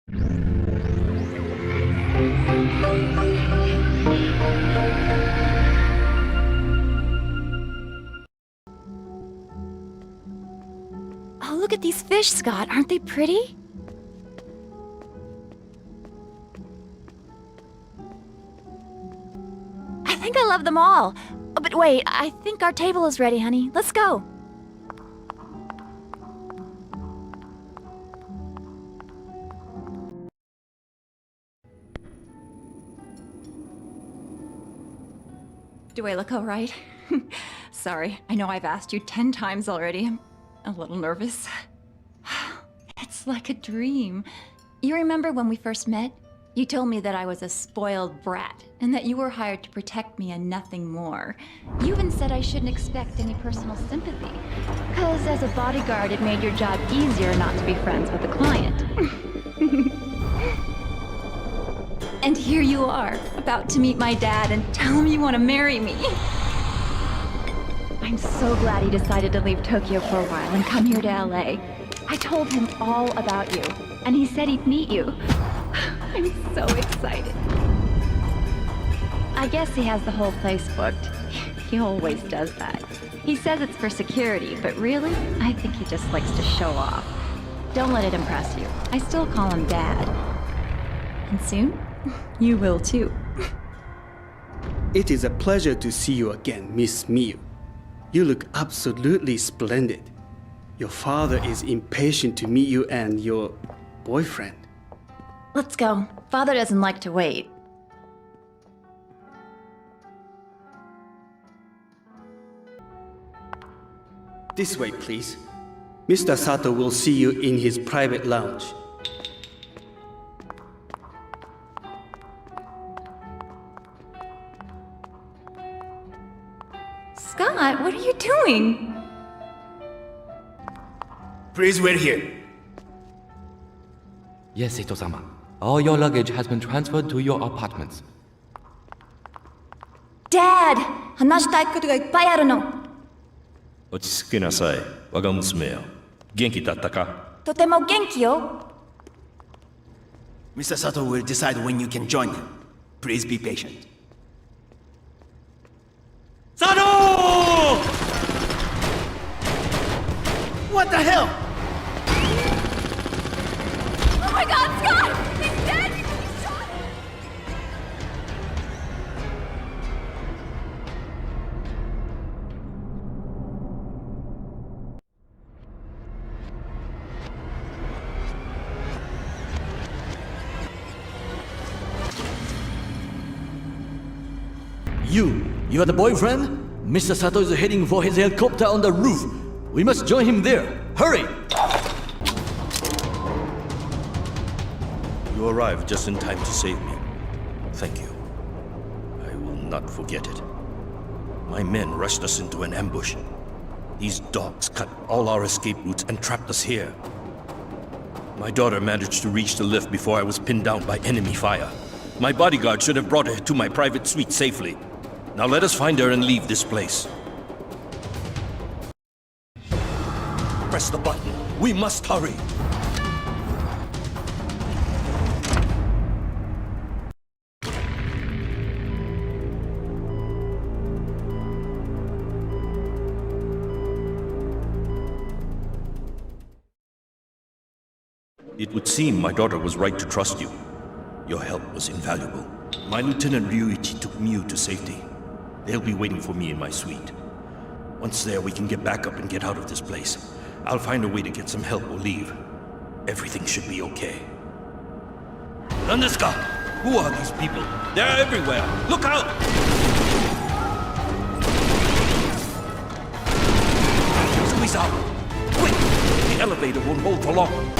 Oh, look at these fish, Scott. Aren't they pretty? I think I love them all. Oh, but wait, I think our table is ready, honey. Let's go. Do I look all right? Sorry, I know I've asked you 10 times already. I'm a little nervous. It's like a dream. You remember when we first met? You told me that I was a spoiled brat, and that you were hired to protect me and nothing more. You even said I shouldn't expect any personal sympathy, because as a bodyguard, it made your job easier not to be friends with the client. And here you are, about to meet my dad and tell him you want to marry me. I'm so glad he decided to leave Tokyo for a while and come here to LA. I told him all about you, and he said he'd meet you. I'm so excited. I guess he has the whole place booked. He always does that. He says it's for security, but really, I think he just likes to show off. Don't let it impress you. I still call him Dad. And soon, you will too. It is a pleasure to see you again, Miss Miu. You look absolutely splendid. Your father is impatient to meet you and your boyfriend. Let's go. Father doesn't like to wait. This way, please. Mr. Sato will see you in his private lounge. Scott, what are you doing? Please wait here. Yes, Ito-sama. All your luggage has been transferred to your apartments. Dad! 話したいことがいっぱいあるの。落ち着きなさい、我が娘よ。元気だったか？とても元気よ。Mr. Sato will decide when you can join him. Please be patient. Sato! What the hell? Oh my God, Scott! He's dead! He's shot! You are the boyfriend? Mr. Sato is heading for his helicopter on the roof. We must join him there. Hurry! You arrived just in time to save me. Thank you. I will not forget it. My men rushed us into an ambush. These dogs cut all our escape routes and trapped us here. My daughter managed to reach the lift before I was pinned down by enemy fire. My bodyguard should have brought her to my private suite safely. Now let us find her and leave this place. Press the button. We must hurry. It would seem my daughter was right to trust you. Your help was invaluable. My Lieutenant Ryuichi took Miu to safety. They'll be waiting for me in my suite. Once there, we can get back up and get out of this place. I'll find a way to get some help or leave. Everything should be okay. Nandesuka? Who are these people? They're everywhere! Look out! Squeeze out! Quick! The elevator won't hold for long.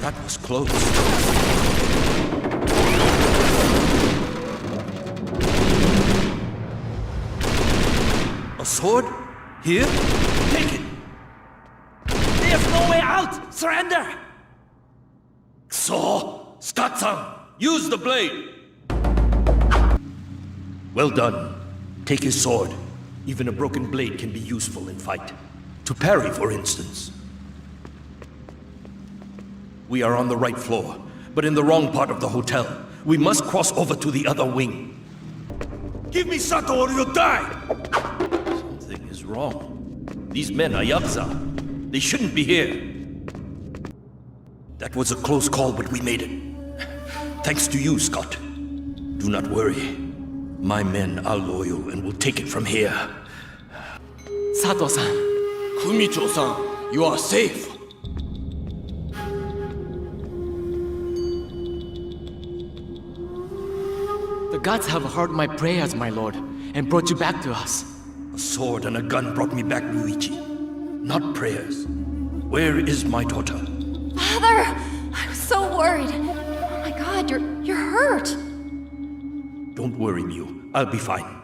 That was close. A sword? Here? Take it! There's no way out! Surrender! So, Scott-san, use the blade! Well done. Take his sword. Even a broken blade can be useful in fight. To parry, for instance. We are on the right floor, but in the wrong part of the hotel. We must cross over to the other wing. Give me Sato or you'll die! Something is wrong. These men are Yakuza. They shouldn't be here. That was a close call, but we made it. Thanks to you, Scott. Do not worry. My men are loyal and will take it from here. Sato-san. Kumicho-san, you are safe. The gods have heard my prayers, my lord, and brought you back to us. A sword and a gun brought me back, Ryuichi. Not prayers. Where is my daughter? Father! I was so worried. Oh my god, you're hurt. Don't worry, Miu. I'll be fine.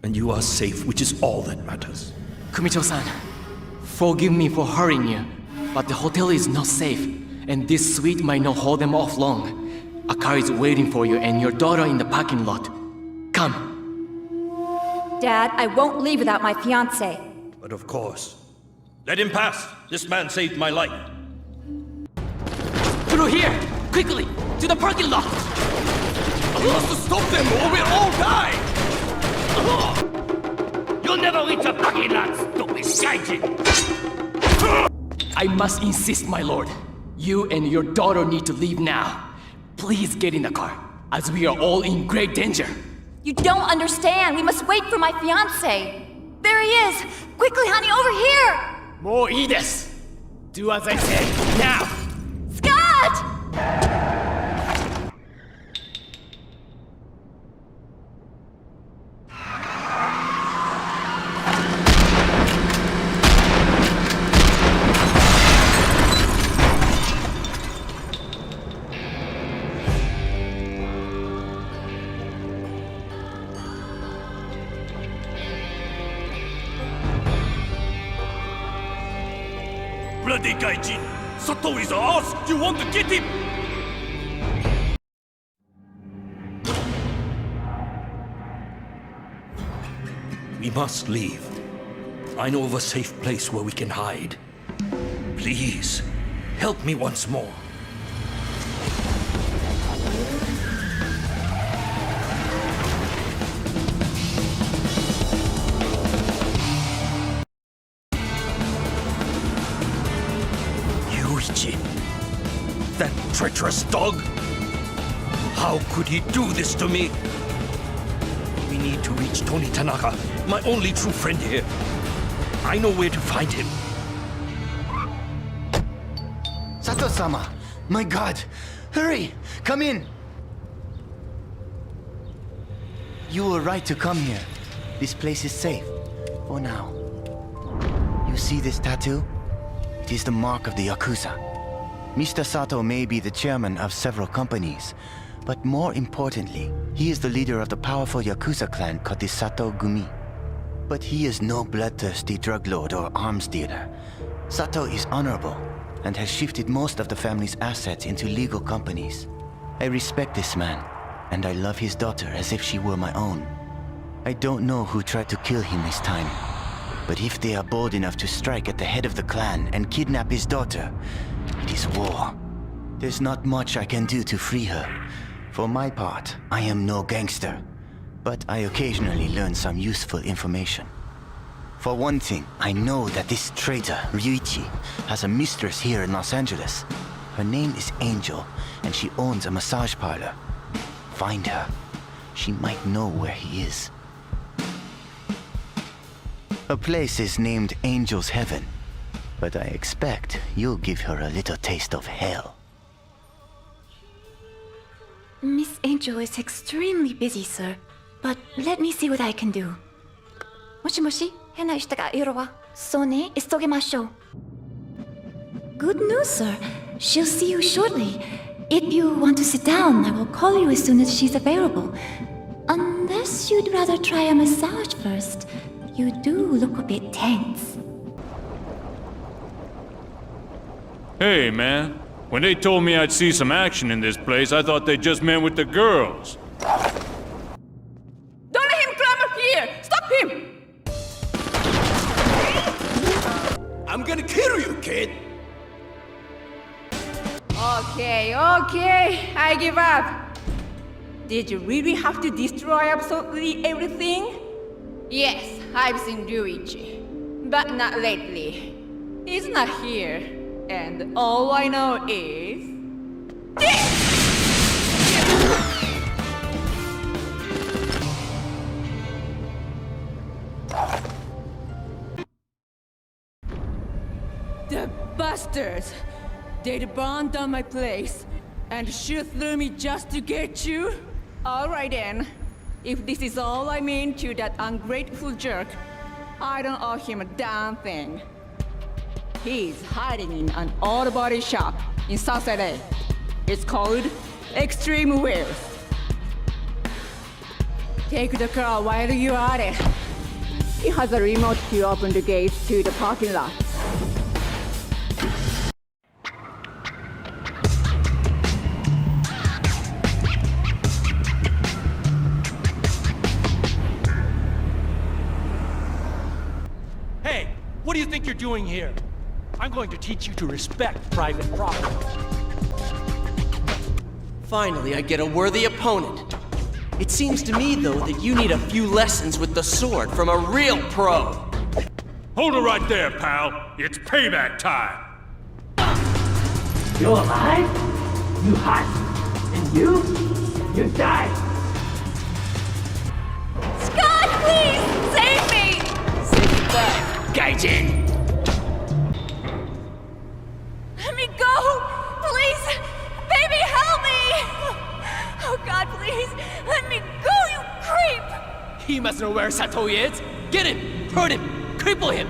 And you are safe, which is all that matters. Kumicho-san, forgive me for hurrying you, but the hotel is not safe, and this suite might not hold them off long. A car is waiting for you and your daughter in the parking lot. Come. Dad, I won't leave without my fiancé. But of course. Let him pass. This man saved my life. Through here! Quickly! To the parking lot! We must stop them or we'll all die! You'll never reach a parking lot, stupid gaijin! I must insist, my lord. You and your daughter need to leave now. Please get in the car, as we are all in great danger. You don't understand. We must wait for my fiancé. There he is. Quickly, honey, over here. More Edis! Do as I say, now! Scott! Bloody gaijin! Sato is ours! You want to get him? We must leave. I know of a safe place where we can hide. Please, help me once more. That treacherous dog! How could he do this to me? We need to reach Tony Tanaka, my only true friend here. I know where to find him. Sato-sama, my god! Hurry! Come in! You were right to come here. This place is safe. For now. You see this tattoo? It is the mark of the Yakuza. Mr. Sato may be the chairman of several companies, but more importantly, he is the leader of the powerful Yakuza clan called the Sato Gumi. But he is no bloodthirsty drug lord or arms dealer. Sato is honorable and has shifted most of the family's assets into legal companies. I respect this man, and I love his daughter as if she were my own. I don't know who tried to kill him this time, but if they are bold enough to strike at the head of the clan and kidnap his daughter, it is war. There's not much I can do to free her. For my part, I am no gangster, but I occasionally learn some useful information. For one thing, I know that this traitor, Ryuichi, has a mistress here in Los Angeles. Her name is Angel, and she owns a massage parlor. Find her. She might know where he is. Her place is named Angel's Heaven, but I expect you'll give her a little taste of hell. Miss Angel is extremely busy, sir. But let me see what I can do. もしもし、変な人がいるわ。そうね、急ぎましょう。Good news, sir. She'll see you shortly. If you want to sit down, I will call you as soon as she's available. Unless you'd rather try a massage first. You do look a bit tense. Hey, man. When they told me I'd see some action in this place, I thought they just meant with the girls. Don't let him climb up here! Stop him! I'm gonna kill you, kid! Okay, I give up. Did you really have to destroy absolutely everything? Yes, I've seen Ryuichi, but not lately. He's not here, and all I know is... The bastards! They'd burn down my place and shoot through me just to get you? Alright then. If this is all I mean to that ungrateful jerk, I don't owe him a damn thing. He's hiding in an auto body shop in South LA. It's called Extreme Wheels. Take the car while you're at it. He has a remote to open the gates to the parking lot. Hey, what do you think you're doing here? I'm going to teach you to respect private property. Finally, I get a worthy opponent. It seems to me, though, that you need a few lessons with the sword from a real pro. Hold it right there, pal. It's payback time. You're alive? You hot? And you die! Scott, please! Save me! Say goodbye, Gaijin! Let me go! Please! Baby, help me! Oh God, please! Let me go, you creep! He must know where Sato is. Get him! Hurt him! Cripple him!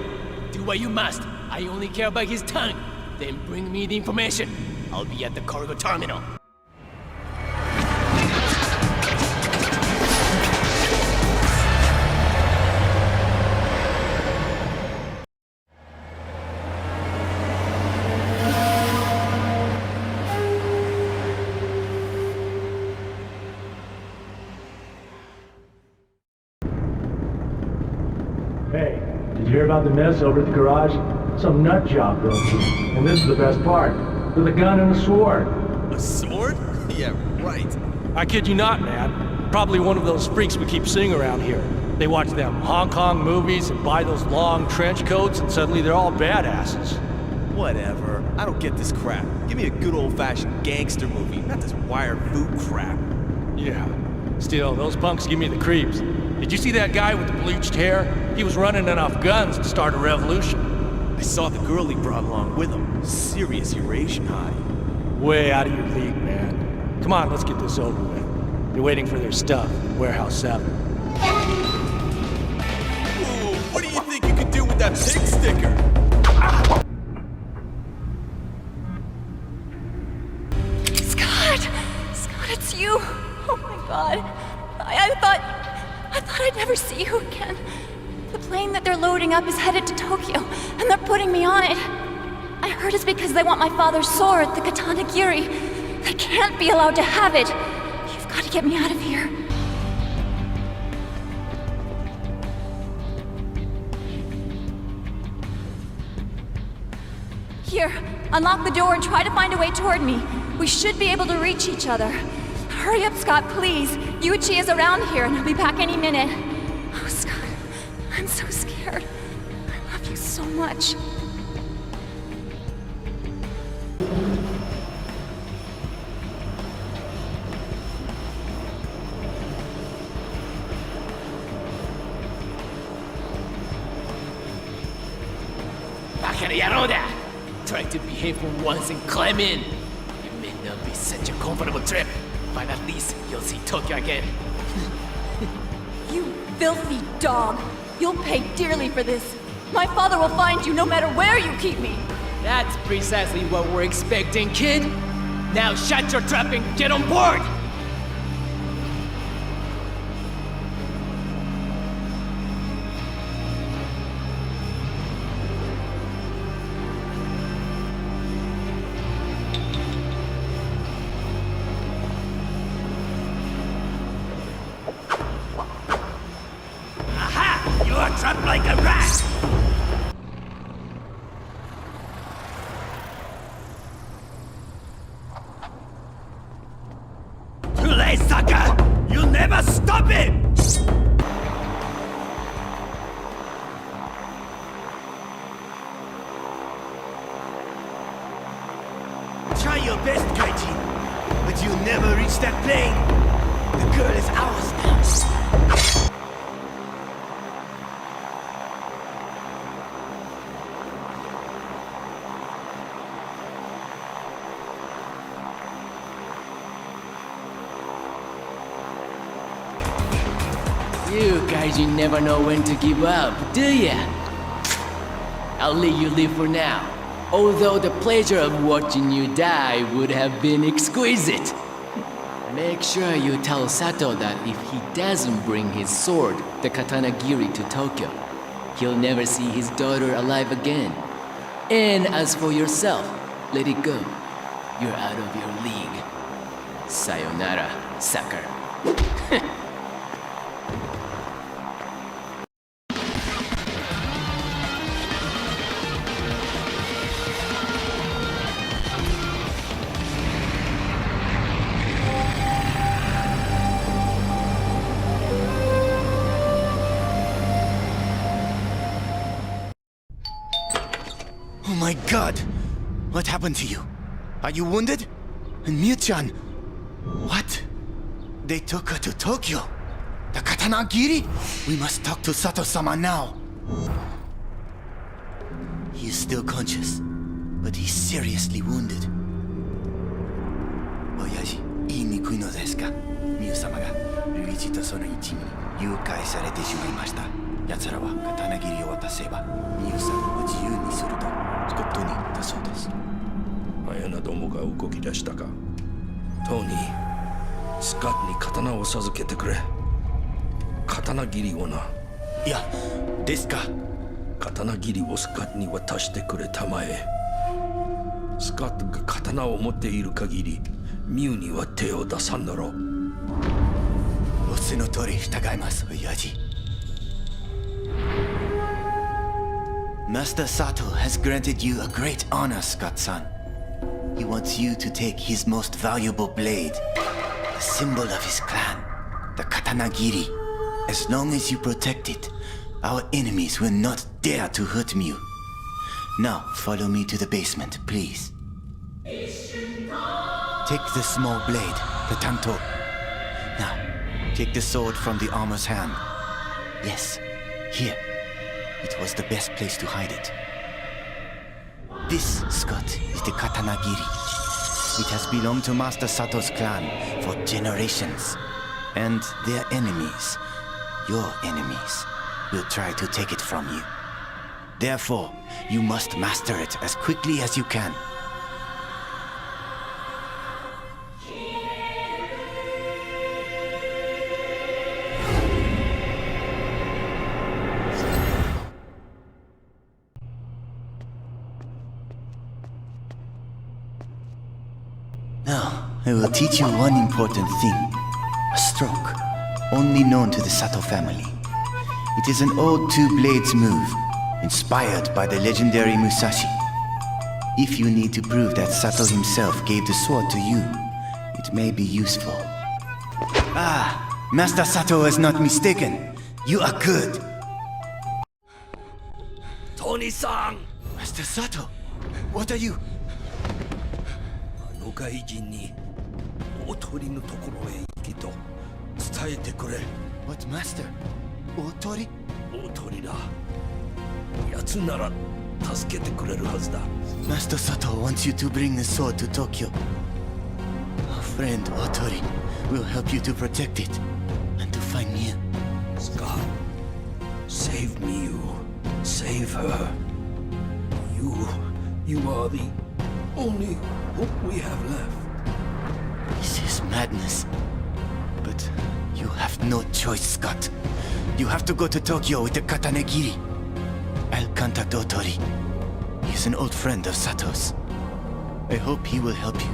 Do what you must. I only care about his tongue. Then bring me the information. I'll be at the cargo terminal. Hey, did you hear about the mess over at the garage? Some nut job built it. And this is the best part. With a gun and a sword. A sword? Yeah, right. I kid you not, man. Probably one of those freaks we keep seeing around here. They watch them Hong Kong movies and buy those long trench coats, and suddenly they're all badasses. Whatever. I don't get this crap. Give me a good old-fashioned gangster movie, not this wired food crap. Yeah. Still, those punks give me the creeps. Did you see that guy with the bleached hair? He was running enough guns to start a revolution. I saw the girl he brought along with him. Serious Eurasian hottie. Way out of your league, man. Come on, let's get this over with. They're waiting for their stuff, Warehouse 7. Ooh, what do you think you could do with that pig sticker? Scott! Scott, it's you! Oh my God. I thought I'd never see you again. The plane that they're loading up is headed to Tokyo, and they're putting me on it. I heard it's because they want my father's sword, the Katana Giri. They can't be allowed to have it. You've got to get me out of here. Here, unlock the door and try to find a way toward me. We should be able to reach each other. Hurry up, Scott, please. Yuichi is around here, and he'll be back any minute. Oh, Scott, I'm so scared. I love you so much. Try to behave for once and climb in. It may not be such a comfortable trip, but at least you'll see Tokyo again. You filthy dog! You'll pay dearly for this. My father will find you no matter where you keep me. That's precisely what we're expecting, kid. Now shut your trap and get on board! Trapped like a rat! way, sucker! You'll never stop it! Try your best, Kaiji, but you'll never reach that plane. The girl is ours now. You guys, you never know when to give up, do ya? I'll let you live for now. Although the pleasure of watching you die would have been exquisite. Make sure you tell Sato that if he doesn't bring his sword, the Katanagiri, to Tokyo, he'll never see his daughter alive again. And as for yourself, let it go. You're out of your league. Sayonara, sucker. Oh my god! What happened to you? Are you wounded? And Miu-chan? What? They took her to Tokyo? The Katanagiri? We must talk to Sato-sama now. He is still conscious, but he's seriously wounded. Oyaji, 言いにくいのですか? Miu様がルイージとその一味に誘拐されてしまいました。奴らは刀切りを渡せば、ミウさんを自由にするとことに言ったそうです。綾菜どもが動き出したか。トニー、スカットに刀を授けてくれ。刀切りをな。いや、ですか。刀切りをスカットに渡してくれたまえ。スカットが刀を持っている限り、ミウには手を出さんだろう。おっしの通り従います、親父。Master Sato has granted you a great honor, Scott-san. He wants you to take his most valuable blade, the symbol of his clan, the Katanagiri. As long as you protect it, our enemies will not dare to hurt Miu. Now, follow me to the basement, please. Take the small blade, the tanto. Now, take the sword from the armor's hand. Yes, here. It was the best place to hide it. This, Scott, is the Katanagiri. It has belonged to Master Sato's clan for generations. And their enemies, your enemies, will try to take it from you. Therefore, you must master it as quickly as you can. Now, I will teach you one important thing. A stroke, only known to the Sato family. It is an old two-blades move, inspired by the legendary Musashi. If you need to prove that Sato himself gave the sword to you, it may be useful. Ah, Master Sato is not mistaken. You are good. Tony-san! Master Sato, what are you? あの外人に大鳥のところへ行けと伝えてくれ。What, Master? 大鳥? 大鳥だ。奴なら助けてくれるはずだ。Master Sato wants you to bring the sword to Tokyo. Our friend Otori will help you to protect it and to find Miu. Scott, save Miu. Save her. You are the only hope we have left. This is madness. But you have no choice, Scott. You have to go to Tokyo with the Katanegiri. I'll contact Otori. He's an old friend of Sato's. I hope he will help you.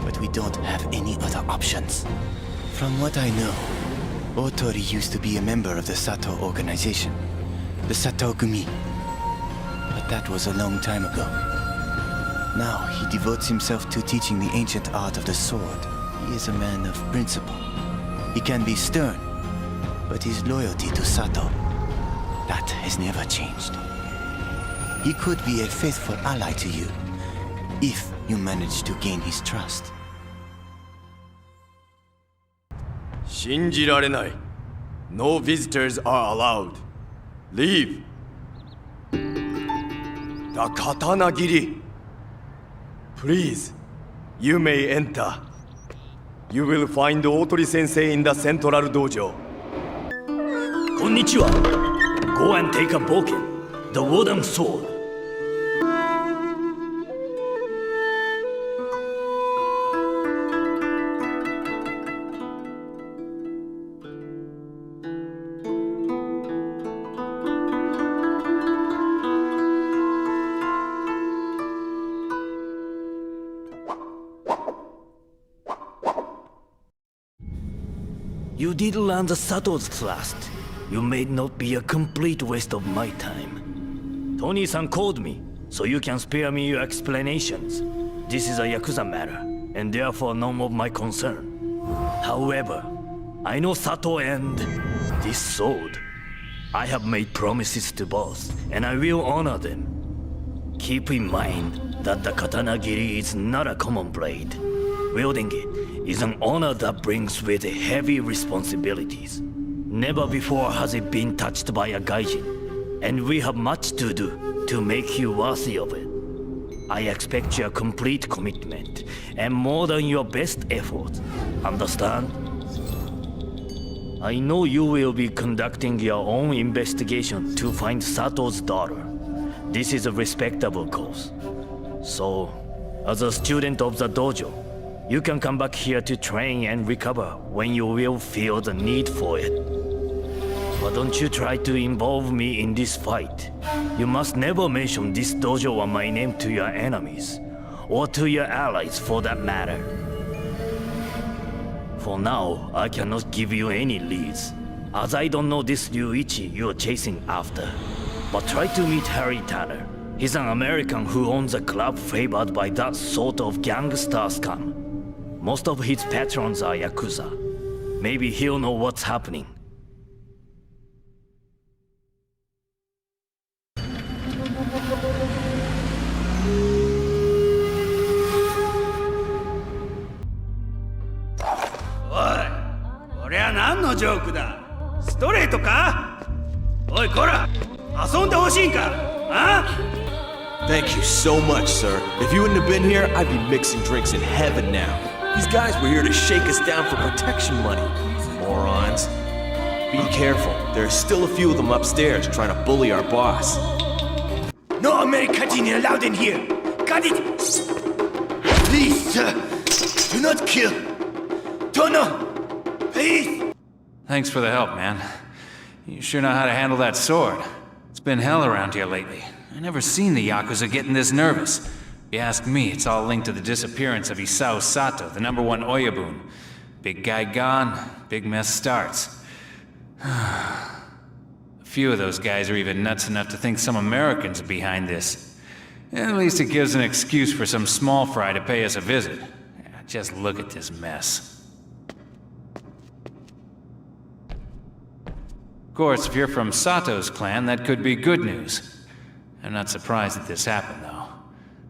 But we don't have any other options. From what I know, Otori used to be a member of the Sato organization, the Sato Gumi. But that was a long time ago. Now he devotes himself to teaching the ancient art of the sword. He is a man of principle. He can be stern, but his loyalty to Sato, that has never changed. He could be a faithful ally to you, if you manage to gain his trust. 信じられない。No visitors are allowed. Leave. The katana giri. Please, you may enter. You will find Otori Sensei in the central dojo. こんにちは。Go and take a boken. The wooden sword. You did learn the Sato's thrust. You may not be a complete waste of my time. Tony-san called me, so you can spare me your explanations. This is a Yakuza matter, and therefore none of my concern. However, I know Sato and this sword. I have made promises to both, and I will honor them. Keep in mind that the katana giri is not a common blade. Wielding it is an honor that brings with it heavy responsibilities. Never before has it been touched by a gaijin, and we have much to do to make you worthy of it. I expect your complete commitment, and more than your best effort. Understand? I know you will be conducting your own investigation to find Sato's daughter. This is a respectable cause. So, as a student of the dojo, you can come back here to train and recover when you will feel the need for it. But don't you try to involve me in this fight. You must never mention this dojo or my name to your enemies, or to your allies for that matter. For now, I cannot give you any leads, as I don't know this Ryuichi you're chasing after. But try to meet Harry Tanner. He's an American who owns a club favored by that sort of gangster scum. Most of his patrons are Yakuza. Maybe he'll know what's happening. Oi! これは何のジョークだ? ストレートか? おいこら! 遊んでほしいんか? Thank you so much, sir. If you wouldn't have been here, I'd be mixing drinks in heaven now. These guys were here to shake us down for protection money. Morons. Be careful. There are still a few of them upstairs trying to bully our boss. No American allowed in here. Got it? Please, sir. Do not kill. Tono, please. Thanks for the help, man. You sure know how to handle that sword. It's been hell around here lately. I never seen the Yakuza getting this nervous. If you ask me, it's all linked to the disappearance of Isao Sato, the #1 Oyabun. Big guy gone, big mess starts. A few of those guys are even nuts enough to think some Americans are behind this. At least it gives an excuse for some small fry to pay us a visit. Just look at this mess. Of course, if you're from Sato's clan, that could be good news. I'm not surprised that this happened, though.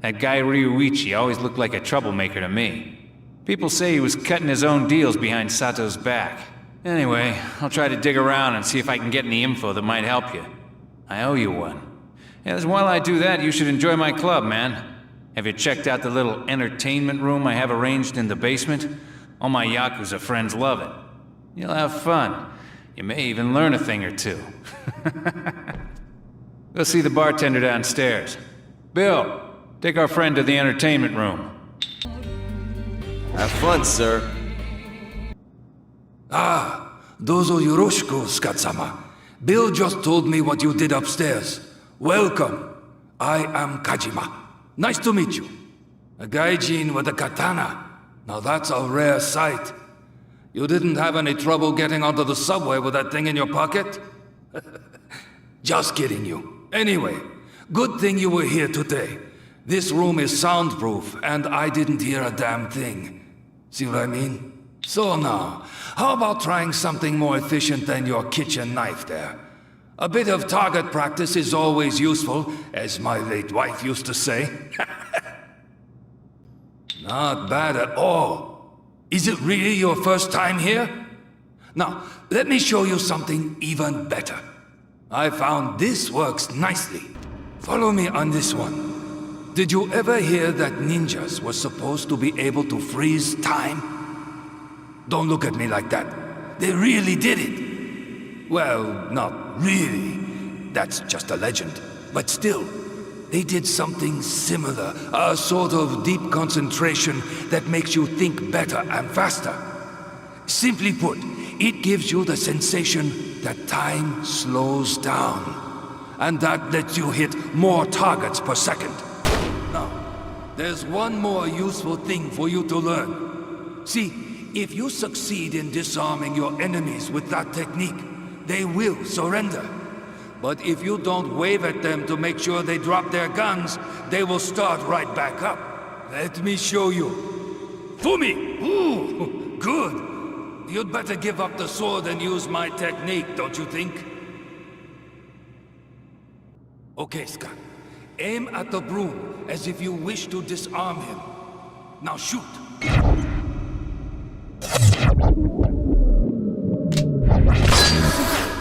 That guy Ryuichi always looked like a troublemaker to me. People say he was cutting his own deals behind Sato's back. Anyway, I'll try to dig around and see if I can get any info that might help you. I owe you one. And while I do that, you should enjoy my club, man. Have you checked out the little entertainment room I have arranged in the basement? All my Yakuza friends love it. You'll have fun. You may even learn a thing or two. Go see the bartender downstairs. Bill, take our friend to the entertainment room. Have fun, sir. Dozo yoroshiku, Skat-sama. Bill just told me what you did upstairs. Welcome. I am Kajima. Nice to meet you. A gaijin with a katana. Now that's a rare sight. You didn't have any trouble getting onto the subway with that thing in your pocket? Just kidding you. Anyway, good thing you were here today. This room is soundproof, and I didn't hear a damn thing. See what I mean? So now, how about trying something more efficient than your kitchen knife there? A bit of target practice is always useful, as my late wife used to say. Not bad at all. Is it really your first time here? Now, let me show you something even better. I found this works nicely. Follow me on this one. Did you ever hear that ninjas were supposed to be able to freeze time? Don't look at me like that. They really did it. Well, not really. That's just a legend. But still, they did something similar. A sort of deep concentration that makes you think better and faster. Simply put, it gives you the sensation that time slows down. And that lets you hit more targets per second. Now, there's one more useful thing for you to learn. See, if you succeed in disarming your enemies with that technique, they will surrender. But if you don't wave at them to make sure they drop their guns, they will start right back up. Let me show you. Fumi! Ooh, good. You'd better give up the sword and use my technique, don't you think? Okay, Scott. Aim at the broom as if you wish to disarm him. Now shoot.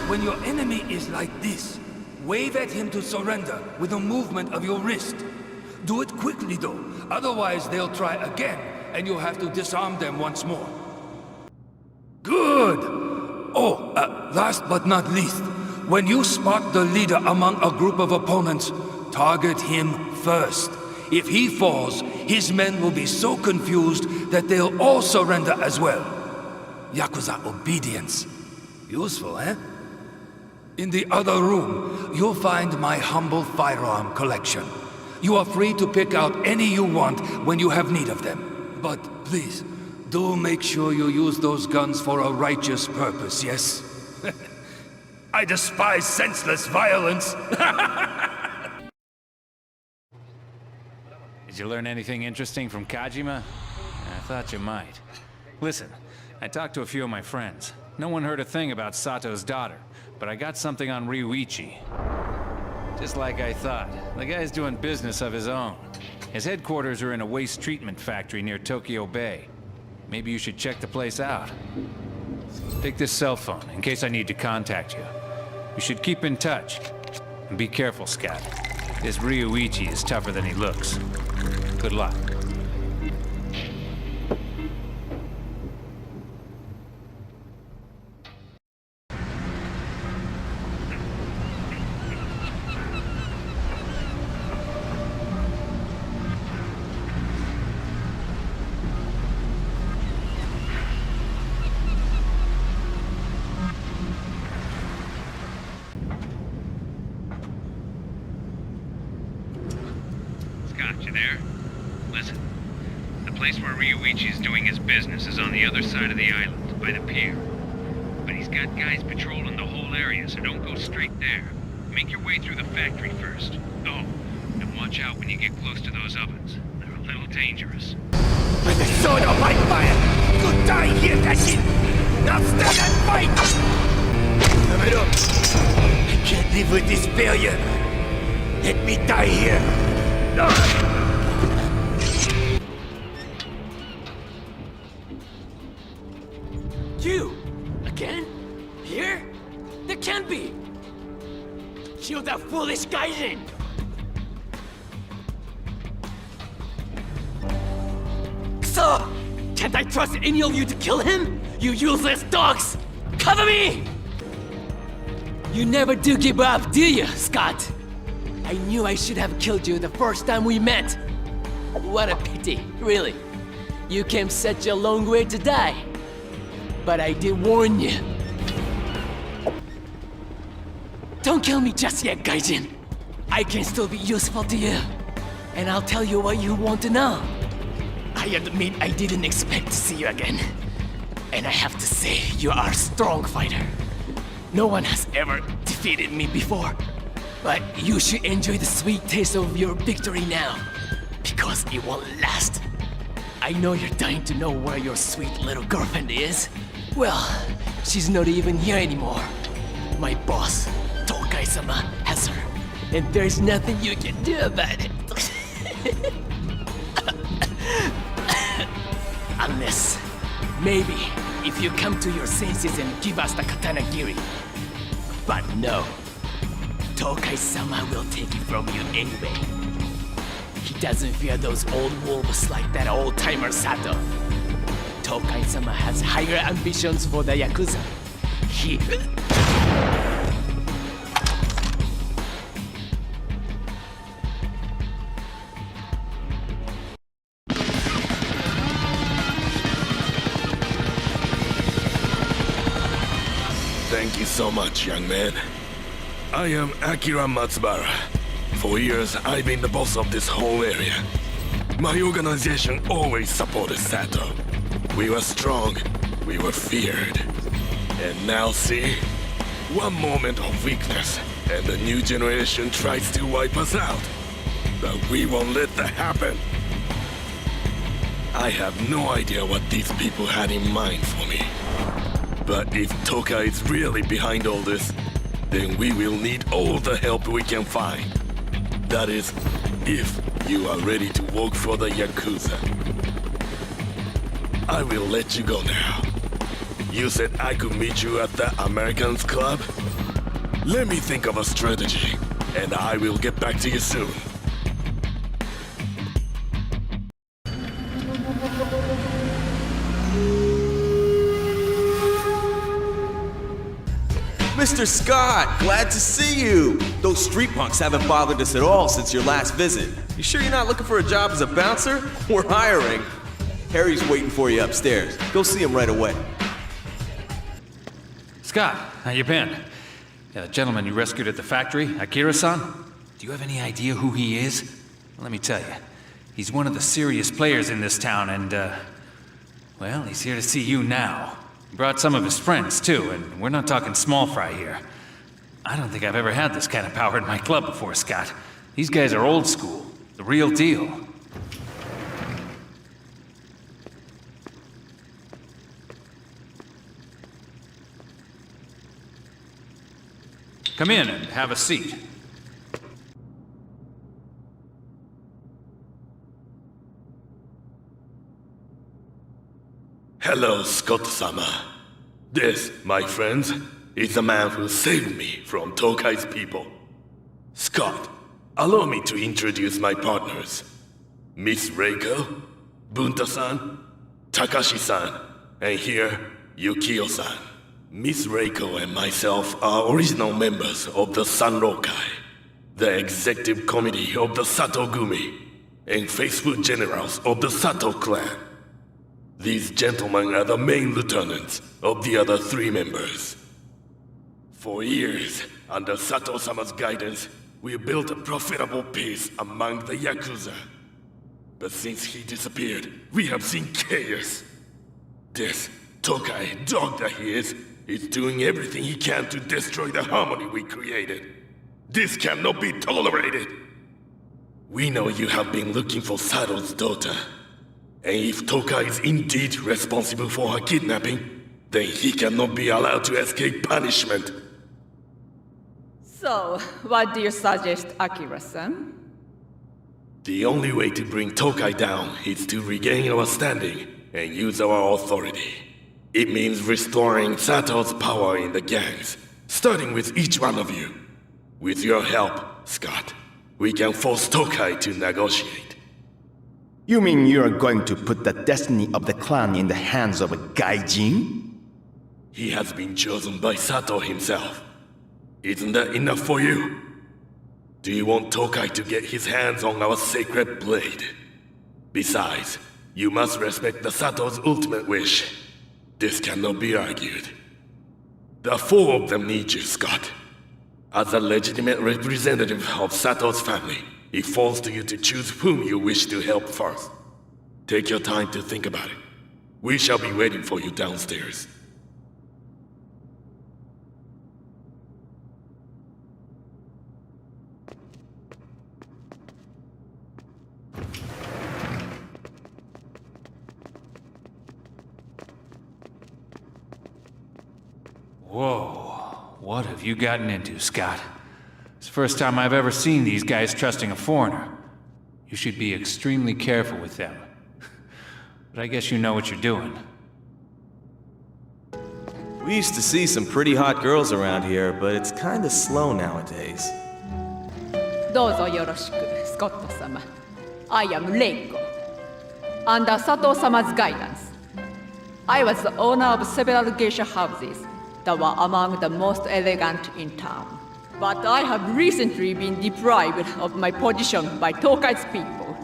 When your enemy is like this, wave at him to surrender with a movement of your wrist. Do it quickly though, otherwise they'll try again and you'll have to disarm them once more. Good! Oh, last but not least, when you spot the leader among a group of opponents, target him first. If he falls, his men will be so confused that they'll all surrender as well. Yakuza obedience. Useful, eh? In the other room, you'll find my humble firearm collection. You are free to pick out any you want when you have need of them. But please, do make sure you use those guns for a righteous purpose, yes? I despise senseless violence. Did you learn anything interesting from Kajima? I thought you might. Listen, I talked to a few of my friends. No one heard a thing about Sato's daughter, but I got something on Ryuichi. Just like I thought, the guy's doing business of his own. His headquarters are in a waste treatment factory near Tokyo Bay. Maybe you should check the place out. Take this cell phone in case I need to contact you. You should keep in touch. And be careful, Scat. This Ryuichi is tougher than he looks. Good luck. You there? Listen, the place where Ryuichi's doing his business is on the other side of the island, by the pier. But he's got guys patrolling the whole area, so don't go straight there. Make your way through the factory first. Oh, and watch out when you get close to those ovens. They're a little dangerous. By the sword of my fire! You die here, Dashi! Now stand and fight! Come it up! I can't live with this failure! Let me die here! You! Again? Here? There can't be! Kill that foolish Gaijin! So, can't I trust any of you to kill him? You useless dogs! Cover me! You never do give up, do you, Scott? I knew I should have killed you the first time we met. What a pity, really. You came such a long way to die. But I did warn you. Don't kill me just yet, Gaijin. I can still be useful to you. And I'll tell you what you want to know. I admit I didn't expect to see you again. And I have to say, you are a strong fighter. No one has ever defeated me before. But you should enjoy the sweet taste of your victory now, because it won't last. I know you're dying to know where your sweet little girlfriend is. Well, she's not even here anymore. My boss, Tokai-sama, has her, and there's nothing you can do about it. Unless, maybe, if you come to your senses and give us the Katanagiri. But no, Tokai-sama will take it from you anyway. He doesn't fear those old wolves like that old-timer Sato. Tokai-sama has higher ambitions for the Yakuza. He... Thank you so much, young man. I am Akira Matsubara. For years, I've been the boss of this whole area. My organization always supported Sato. We were strong, we were feared. And now see? One moment of weakness, and the new generation tries to wipe us out. But we won't let that happen. I have no idea what these people had in mind for me. But if Tokai is really behind all this, then we will need all the help we can find. That is, if you are ready to work for the Yakuza. I will let you go now. You said I could meet you at the Americans Club? Let me think of a strategy, and I will get back to you soon. Mr. Scott, glad to see you! Those street punks haven't bothered us at all since your last visit. You sure you're not looking for a job as a bouncer? We're hiring. Harry's waiting for you upstairs. Go see him right away. Scott, how you been? The gentleman you rescued at the factory, Akira-san? Do you have any idea who he is? Well, let me tell you, he's one of the serious players in this town and, well, he's here to see you now. He brought some of his friends, too, and we're not talking small fry here. I don't think I've ever had this kind of power in my club before, Scott. These guys are old school, the real deal. Come in and have a seat. Hello, Scott-sama. This, my friends, is the man who saved me from Tokai's people. Scott, allow me to introduce my partners. Miss Reiko, Bunta-san, Takashi-san, and here, Yukio-san. Miss Reiko and myself are original members of the Sanrokai, the executive committee of the Sato Gumi, and faithful generals of the Sato clan. These gentlemen are the main lieutenants of the other three members. For years, under Sato-sama's guidance, we built a profitable peace among the Yakuza. But since he disappeared, we have seen chaos. This Tokai, dog that he is doing everything he can to destroy the harmony we created. This cannot be tolerated. We know you have been looking for Sato's daughter. And if Tokai is indeed responsible for her kidnapping, then he cannot be allowed to escape punishment. So, what do you suggest, Akira-san? The only way to bring Tokai down is to regain our standing and use our authority. It means restoring Sato's power in the gangs, starting with each one of you. With your help, Scott, we can force Tokai to negotiate. You mean you're going to put the destiny of the clan in the hands of a gaijin? He has been chosen by Sato himself. Isn't that enough for you? Do you want Tokai to get his hands on our sacred blade? Besides, you must respect the Sato's ultimate wish. This cannot be argued. The four of them need you, Scott. As a legitimate representative of Sato's family, it falls to you to choose whom you wish to help first. Take your time to think about it. We shall be waiting for you downstairs. Whoa. What have you gotten into, Scott? It's the first time I've ever seen these guys trusting a foreigner. You should be extremely careful with them. But I guess you know what you're doing. We used to see some pretty hot girls around here, but it's kinda slow nowadays. どうぞよろしく、スコット様。I am Reiko. Under Sato sama's guidance, I was the owner of several geisha houses that were among the most elegant in town. But I have recently been deprived of my position by Tokai's people.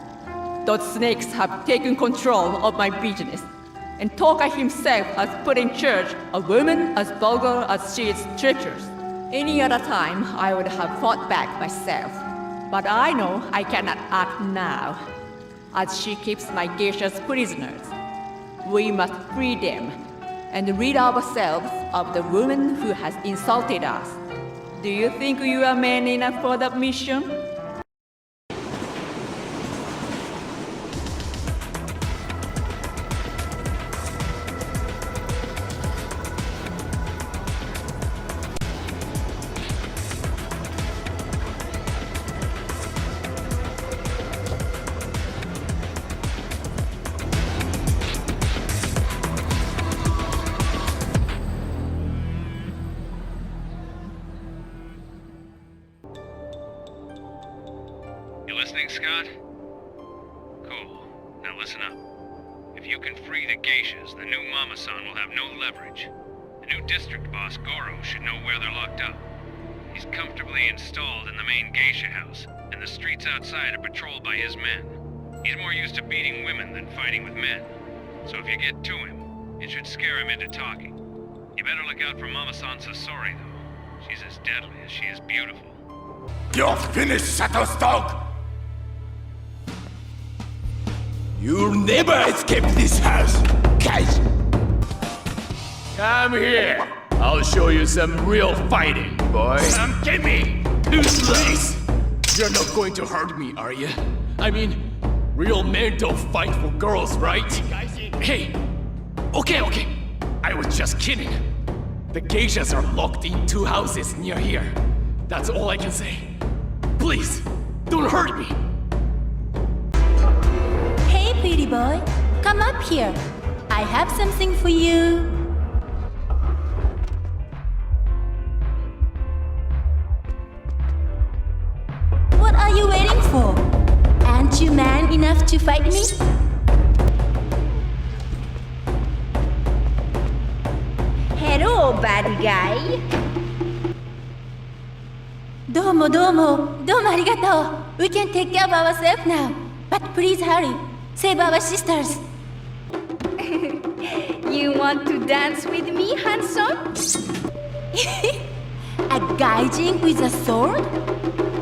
Those snakes have taken control of my business, and Tokai himself has put in charge a woman as vulgar as she is treacherous. Any other time, I would have fought back myself. But I know I cannot act now, as she keeps my geishas prisoners. We must free them, and rid ourselves of the woman who has insulted us. Do you think you are man enough for that mission? You listening, Scott? Cool. Now listen up. If you can free the geishas, the new Mama-san will have no leverage. The new district boss, Goro, should know where they're locked up. He's comfortably installed in the main geisha house, and the streets outside are patrolled by his men. He's more used to beating women than fighting with men. So if you get to him, it should scare him into talking. You better look out for Mama-san Sasori, though. She's as deadly as she is beautiful. You're finished, Sato's dog! You'll never escape this house, guys! Come here. I'll show you some real fighting, boy. Come get me! Please! You're not going to hurt me, are you? I mean, real men don't fight for girls, right? Hey! Okay. I was just kidding. The geishas are locked in 2 houses near here. That's all I can say. Please, don't hurt me! Hey, pretty boy. Come up here. I have something for you. What are you waiting for? Aren't you man enough to fight me? Hello, bad guy. どうもありがとう. We can take care of ourselves now. But please hurry. Save our sisters. You want to dance with me, handsome? A gaijin with a sword?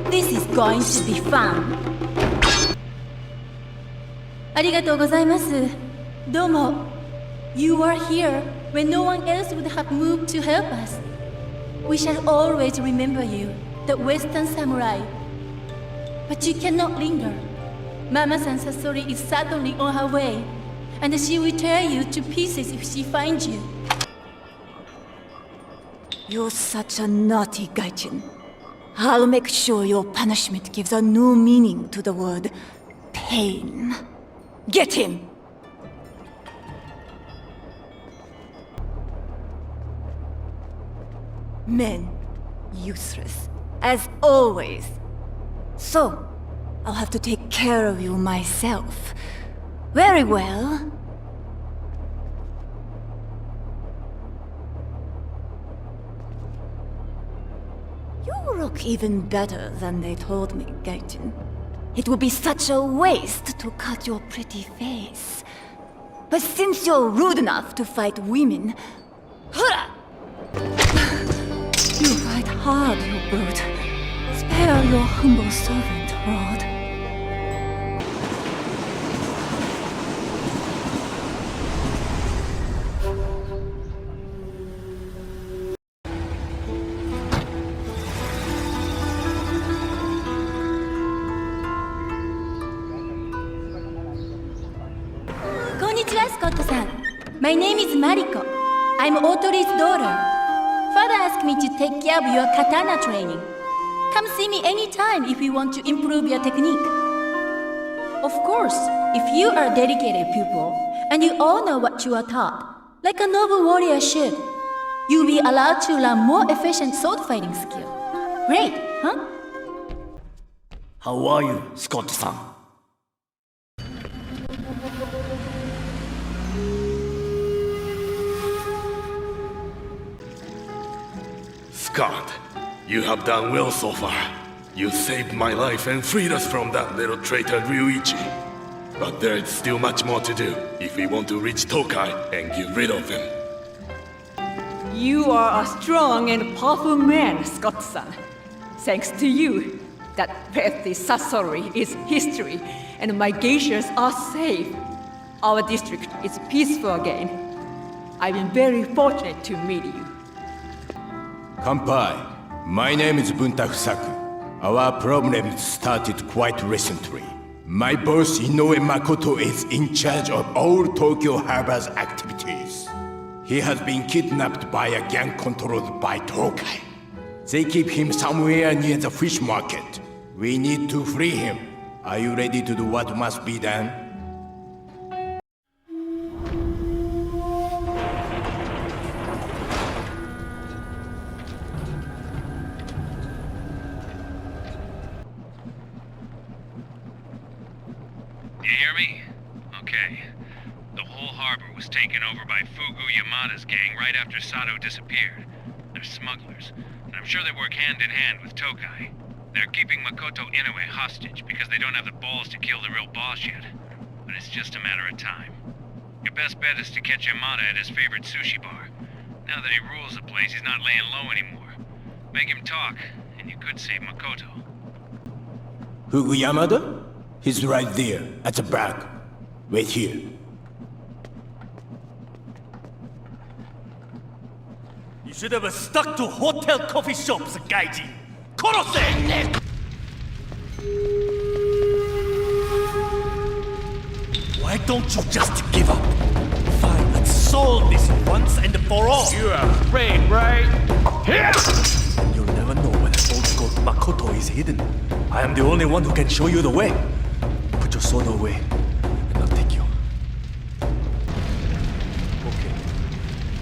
This is going to be fun. ありがとうございます。どうも. You are here when no one else would have moved to help us. We shall always remember you, the Western samurai. But you cannot linger. Mama-san Sasori is certainly on her way, and she will tear you to pieces if she finds you. You're such a naughty gaijin. I'll make sure your punishment gives a new meaning to the word pain. Get him! Men, useless, as always. So, I'll have to take care of you myself. Very well. You look even better than they told me, Gaijin. It would be such a waste to cut your pretty face. But since you're rude enough to fight women... You fight hard, you brute. Spare your humble servant, Lord. こんにちは、スコットさん。My name is Mariko. I'm Otori's daughter. Father asked me to take care of your katana training. Come see me anytime if you want to improve your technique. Of course, if you are a dedicated pupil and you all know what you are taught, like a noble warrior should, you'll be allowed to learn more efficient sword fighting skill. Great, huh? How are you, Scott-san? Scott, you have done well so far. You saved my life and freed us from that little traitor Ryuichi. But there is still much more to do if we want to reach Tokai and get rid of him. You are a strong and powerful man, Scott-san. Thanks to you, that petty Sasori is history, and my geishas are safe. Our district is peaceful again. I've been very fortunate to meet you. Kanpai, my name is Bunta Fusaku. Our problem started quite recently. My boss Inoue Makoto is in charge of all Tokyo Harbor's activities. He has been kidnapped by a gang controlled by Tokai. They keep him somewhere near the fish market. We need to free him. Are you ready to do what must be done? You hear me? Okay. The whole harbor was taken over by Fugu Yamada's gang right after Sato disappeared. They're smugglers, and I'm sure they work hand in hand with Tokai. They're keeping Makoto Inoue hostage because they don't have the balls to kill the real boss yet. But it's just a matter of time. Your best bet is to catch Yamada at his favorite sushi bar. Now that he rules the place, he's not laying low anymore. Make him talk, and you could save Makoto. Fugu Yamada? He's right there, at the back. Wait here. You should have stuck to hotel coffee shops, Gaijin. Korose! Why don't you just give up? Fine, let's solve this once and for all. You're afraid, right? Here! You'll never know where the old goat Makoto is hidden. I am the only one who can show you the way. Put your sword away, and I'll take you. Okay.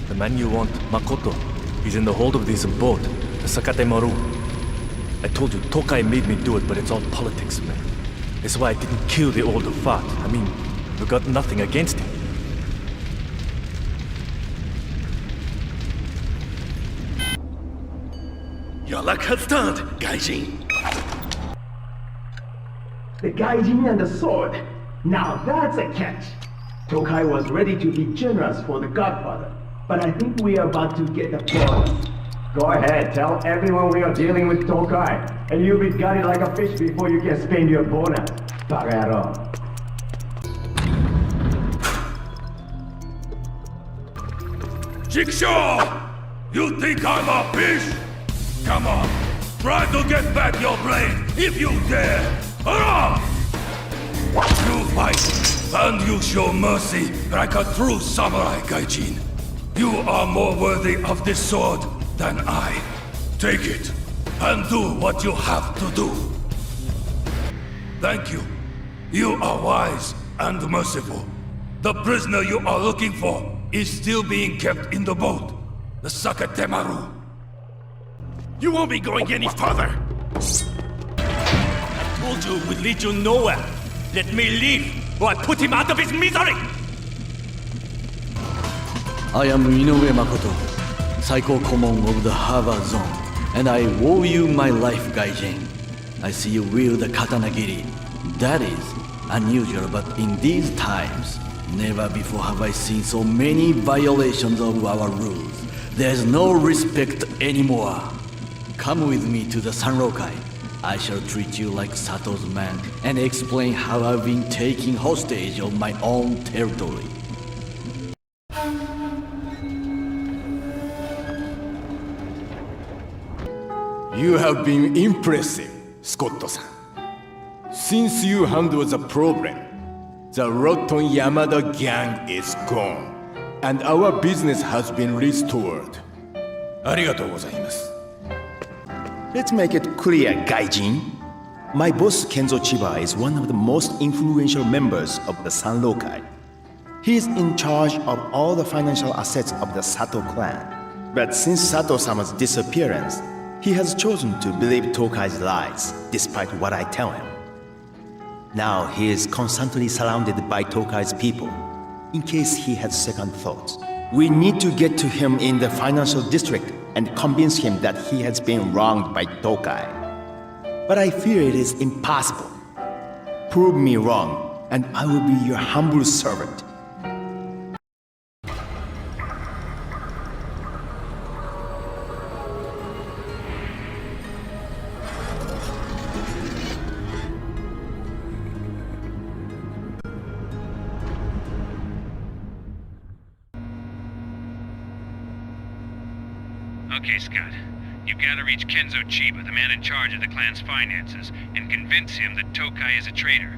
The man you want, Makoto, is in the hold of this boat, the Sakate Maru. I told you, Tokai made me do it, but it's all politics, man. That's why I didn't kill the old fat. I mean, we got nothing against him. Your luck has turned, Gaijin. The Gaijin and the sword. Now that's a catch. Tokai was ready to be generous for the Godfather, but I think we are about to get the bonus. Go ahead, tell everyone we are dealing with Tokai, and you'll be gutted like a fish before you can spend your bonus. Bagaro. Jigsaw! You think I'm a fish? Come on, try to get back your brain if you dare! Hurrah! You fight, and you show mercy like a true samurai, Gaijin. You are more worthy of this sword than I. Take it, and do what you have to do. Thank you. You are wise and merciful. The prisoner you are looking for is still being kept in the boat, the Sakate Maru. You won't be going any further. I told you we'd lead you nowhere. Let me leave, or I put him out of his misery! I am Inoue Makoto, Psycho Common of the Harbor Zone, and I owe you my life, Gaijin. I see you wield the katanagiri. That is unusual, but in these times, never before have I seen so many violations of our rules. There's no respect anymore. Come with me to the Sanrokai. I shall treat you like Sato's man and explain how I've been taking hostage of my own territory. You have been impressive, Scott-san. Since you handled the problem, the rotten Yamada gang is gone, and our business has been restored. Let's make it clear, Gaijin. My boss Kenzo Chiba is one of the most influential members of the Sanrokai. He is in charge of all the financial assets of the Sato clan. But since Sato-sama's disappearance, he has chosen to believe Tokai's lies, despite what I tell him. Now he is constantly surrounded by Tokai's people, in case he has second thoughts. We need to get to him in the financial district and convince him that he has been wronged by Tokai. But I fear it is impossible. Prove me wrong, and I will be your humble servant. Okay, Scott. You've got to reach Kenzo Chiba, the man in charge of the clan's finances, and convince him that Tokai is a traitor.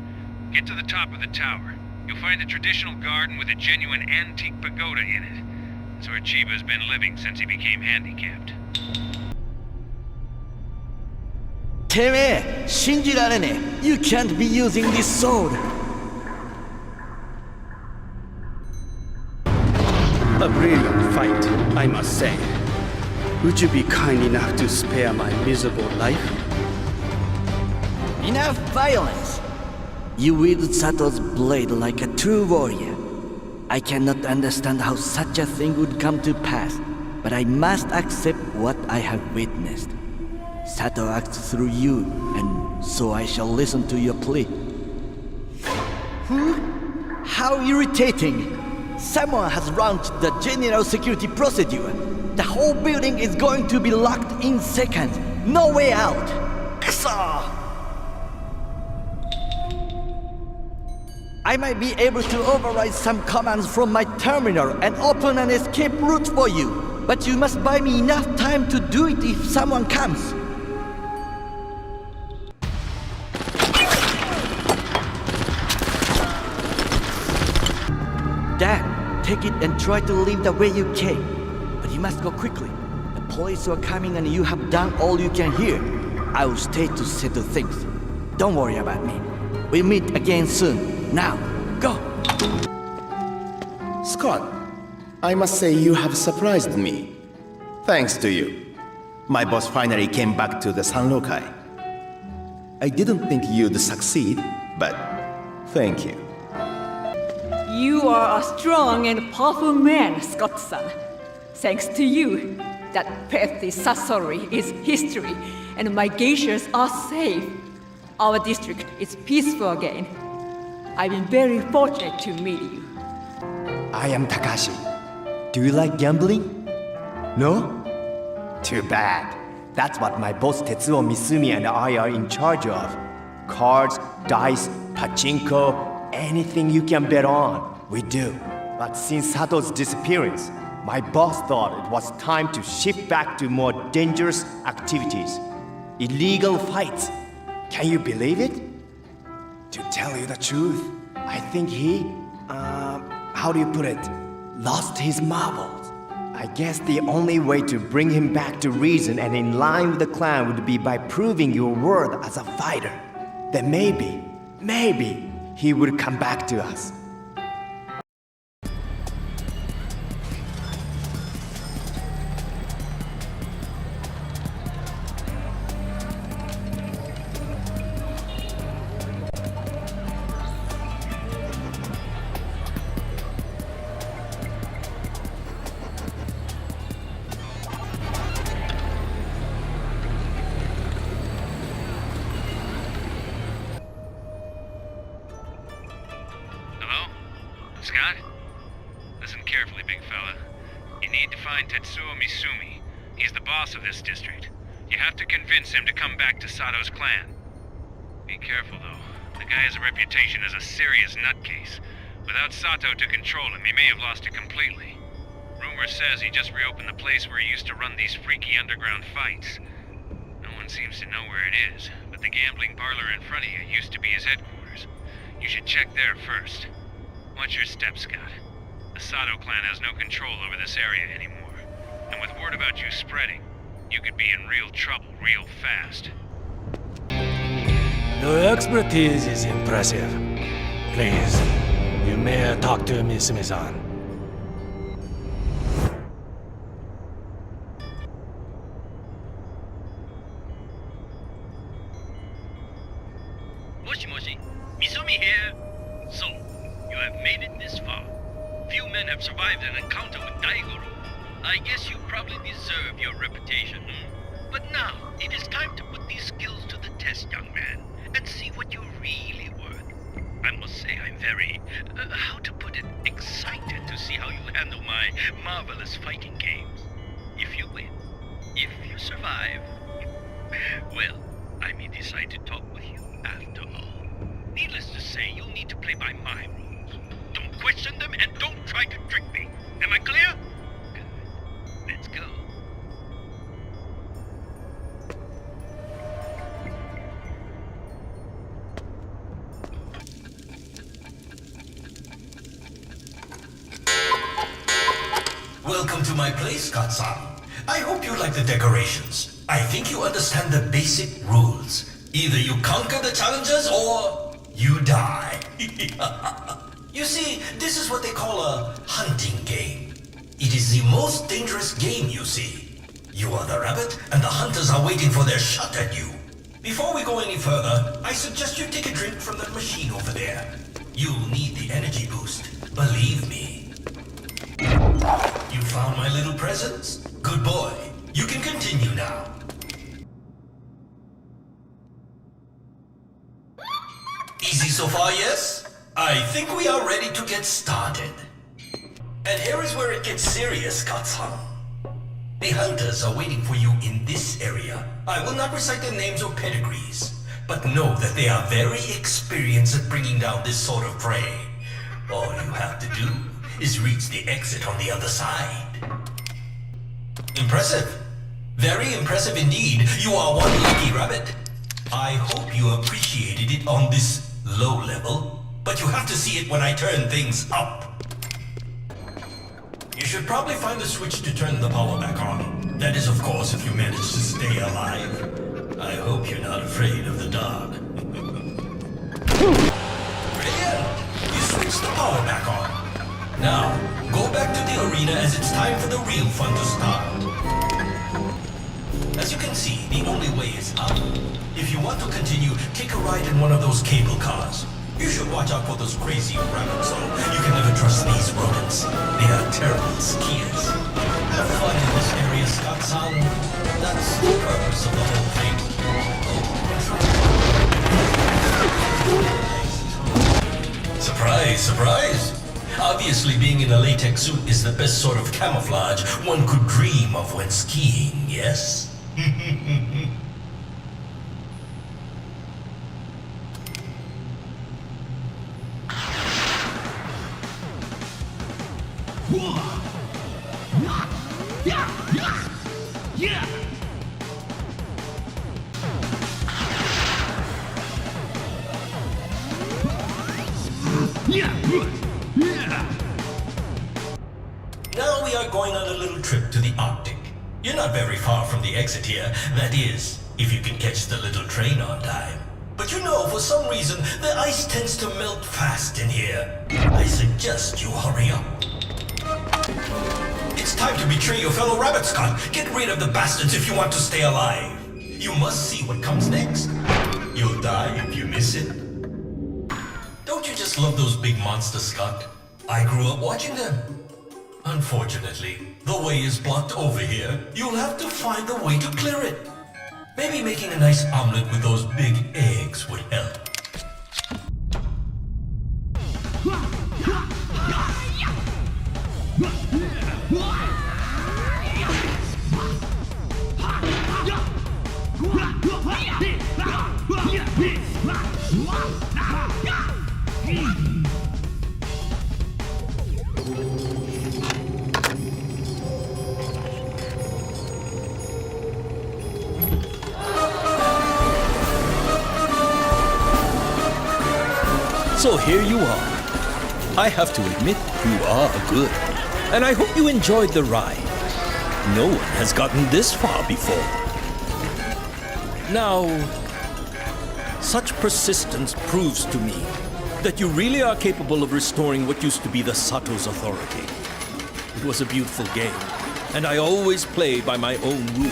Get to the top of the tower. You'll find a traditional garden with a genuine antique pagoda in it. It's where Chiba's been living since he became handicapped. てめえ、信じられねえ。You can't be using this sword. A brilliant fight, I must say. Would you be kind enough to spare my miserable life? Enough violence! You wield Sato's blade like a true warrior. I cannot understand how such a thing would come to pass, but I must accept what I have witnessed. Sato acts through you, and so I shall listen to your plea. How irritating! Someone has launched the general security procedure. The whole building is going to be locked in seconds. No way out! Ksa! I might be able to override some commands from my terminal and open an escape route for you. But you must buy me enough time to do it if someone comes. Dad, take it and try to leave the way you came. But you must go quickly. The police are coming and you have done all you can here. I will stay to settle things. Don't worry about me. We'll meet again soon. Now, go! Scott, I must say you have surprised me. Thanks to you. My boss finally came back to the Sanrokai. I didn't think you'd succeed, but thank you. You are a strong and powerful man, Scott-san. Thanks to you, that petty Sasori is history, and my geishas are safe. Our district is peaceful again. I've been very fortunate to meet you. I am Takashi. Do you like gambling? No? Too bad. That's what my boss Tetsuo Misumi and I are in charge of. Cards, dice, pachinko, anything you can bet on, we do. But since Sato's disappearance, my boss thought it was time to shift back to more dangerous activities. Illegal fights. Can you believe it? To tell you the truth, I think he, how do you put it? Lost his marbles. I guess the only way to bring him back to reason and in line with the clan would be by proving your worth as a fighter. Then maybe, he would come back to us. Scott? Listen carefully, big fella. You need to find Tetsuo Misumi. He's the boss of this district. You have to convince him to come back to Sato's clan. Be careful, though. The guy has a reputation as a serious nutcase. Without Sato to control him, he may have lost it completely. Rumor says he just reopened the place where he used to run these freaky underground fights. No one seems to know where it is, but the gambling parlor in front of you used to be his headquarters. You should check there first. Watch your steps, Scott. The Sato clan has no control over this area anymore. And with word about you spreading, you could be in real trouble real fast. Your expertise is impressive. Please, you may talk to Miss Mizan. もしもし、Misumi here. So, you have made it this far. Few men have survived an encounter with Daigoro. I guess you probably deserve your reputation, But now, it is time to put these skills to the test, young man, and see what you're really worth. I must say I'm very, how to put it, excited to see how you handle my marvelous fighting games. If you win, if you survive, well, I may decide to talk with you after all. Needless to say, you'll need to play by my rules. Don't question them and don't try to trick me. Am I clear? Good. Let's go. Welcome to my place, Katsan. I hope you like the decorations. I think you understand the basic rules. Either you conquer the challenges or you die. You see, this is what they call a hunting game. It is the most dangerous game, you see. You are the rabbit, and the hunters are waiting for their shot at you. Before we go any further, I suggest you take a drink from that machine over there. You'll need the energy boost, believe me. You found my little presents? Good boy. You can continue now. Easy so far, yes? I think we are ready to get started. And here is where it gets serious, Katsan. The hunters are waiting for you in this area. I will not recite their names or pedigrees, but know that they are very experienced at bringing down this sort of prey. All you have to do is reach the exit on the other side. Impressive. Very impressive indeed. You are one lucky rabbit. I hope you appreciated it on this low level, but you have to see it when I turn things up. You should probably find a switch to turn the power back on. That is, of course, if you manage to stay alive. I hope you're not afraid of the dark. Brilliant! You switched the power back on. Now, go back to the arena as it's time for the real fun to start. As you can see, the only way is up. If you want to continue, take a ride in one of those cable cars. You should watch out for those crazy rabbits, though. You can never trust these rodents. They are terrible skiers. Have fun in this area, Scott-san. That's the purpose of the whole thing. Surprise, surprise! Obviously, being in a latex suit is the best sort of camouflage one could dream of when skiing, yes? Now we are going on a little trip to the Arctic. You're not very far from the exit here. That is, if you can catch the little train on time. But you know, for some reason, the ice tends to melt fast in here. I suggest you hurry up. It's time to betray your fellow rabbit, Scott. Get rid of the bastards if you want to stay alive. You must see what comes next. You'll die if you miss it. Don't you just love those big monsters, Scott? I grew up watching them. Unfortunately, the way is blocked over here. You'll have to find a way to clear it. Maybe making a nice omelet with those big eggs would help. So here you are. I have to admit, you are good. And I hope you enjoyed the ride. No one has gotten this far before. Now, such persistence proves to me that you really are capable of restoring what used to be the Sato's authority. It was a beautiful game, and I always play by my own rule.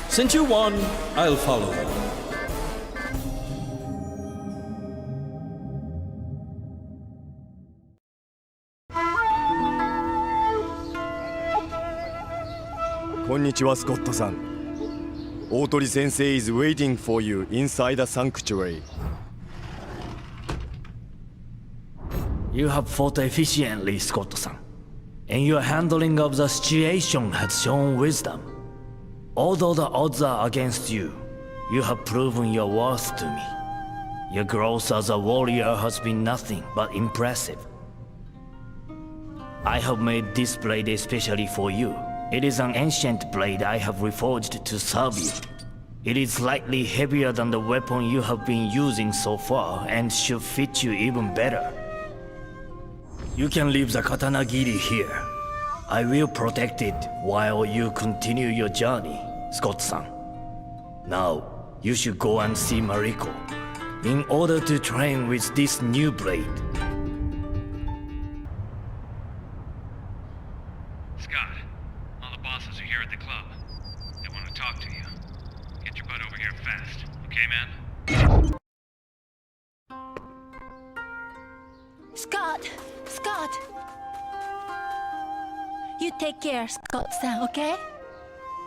Since you won, I'll follow you. Konnichiwa, Scott-san. Otori-sensei is waiting for you inside the sanctuary. You have fought efficiently, Scott-san. And your handling of the situation has shown wisdom. Although the odds are against you, you have proven your worth to me. Your growth as a warrior has been nothing but impressive. I have made this blade especially for you. It is an ancient blade I have reforged to serve you. It is slightly heavier than the weapon you have been using so far and should fit you even better. You can leave the katanagiri here. I will protect it while you continue your journey, Scott-san. Now, you should go and see Mariko in order to train with this new blade. Scott, all the bosses are here at the club. They want to talk to you. Get your butt over here fast, okay, man? Scott! Scott! You take care, Scott-san, okay?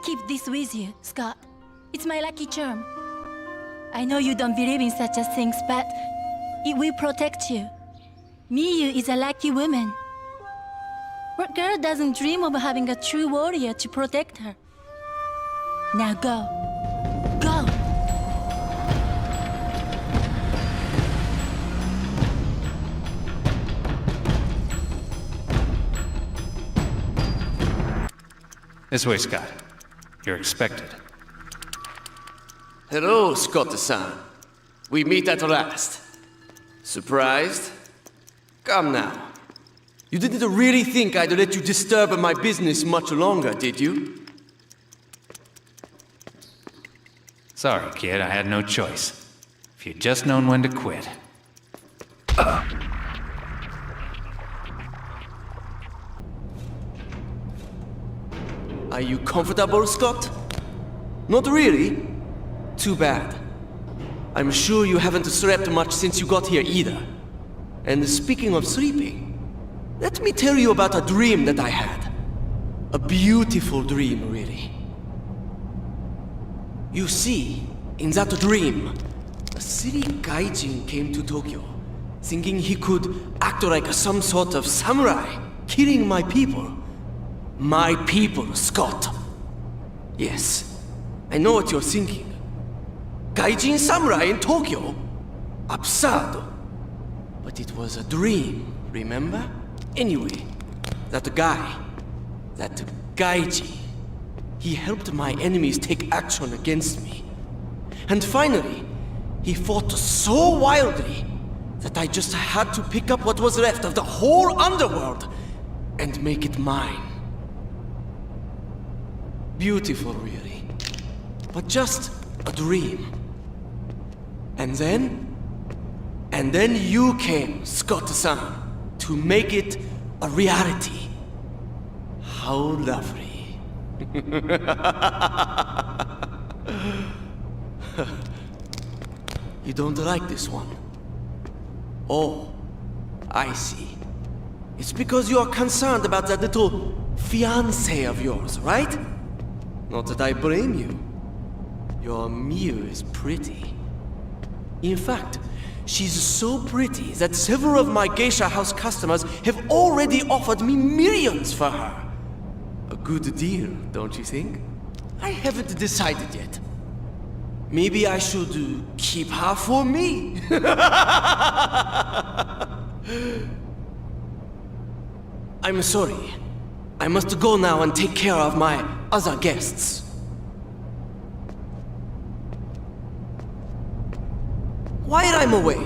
Keep this with you, Scott. It's my lucky charm. I know you don't believe in such a things, but it will protect you. Miyu is a lucky woman. What girl doesn't dream of having a true warrior to protect her? Now go. Go! This way, Scott. You're expected. Hello, Scott-san. We meet at last. Surprised? Come now. You didn't really think I'd let you disturb my business much longer, did you? Sorry, kid, I had no choice. If you'd just known when to quit. Are you comfortable, Scott? Not really? Too bad. I'm sure you haven't slept much since you got here either. And speaking of sleeping, let me tell you about a dream that I had. A beautiful dream, really. You see, in that dream, a silly gaijin came to Tokyo, thinking he could act like some sort of samurai, killing my people. My people, Scott. Yes, I know what you're thinking. Gaijin samurai in Tokyo? Absurd. But it was a dream, remember? Anyway, that gaijin, he helped my enemies take action against me. And finally, he fought so wildly that I just had to pick up what was left of the whole underworld and make it mine. Beautiful, really. But just a dream. And then you came, Scott-san, to make it a reality. How lovely. You don't like this one? Oh, I see. It's because you are concerned about that little fiancé of yours, right? Not that I blame you. Your Miyu is pretty. In fact, she's so pretty that several of my geisha house customers have already offered me millions for her. A good deal, don't you think? I haven't decided yet. Maybe I should keep her for me. I'm sorry. I must go now and take care of my other guests. While I'm away,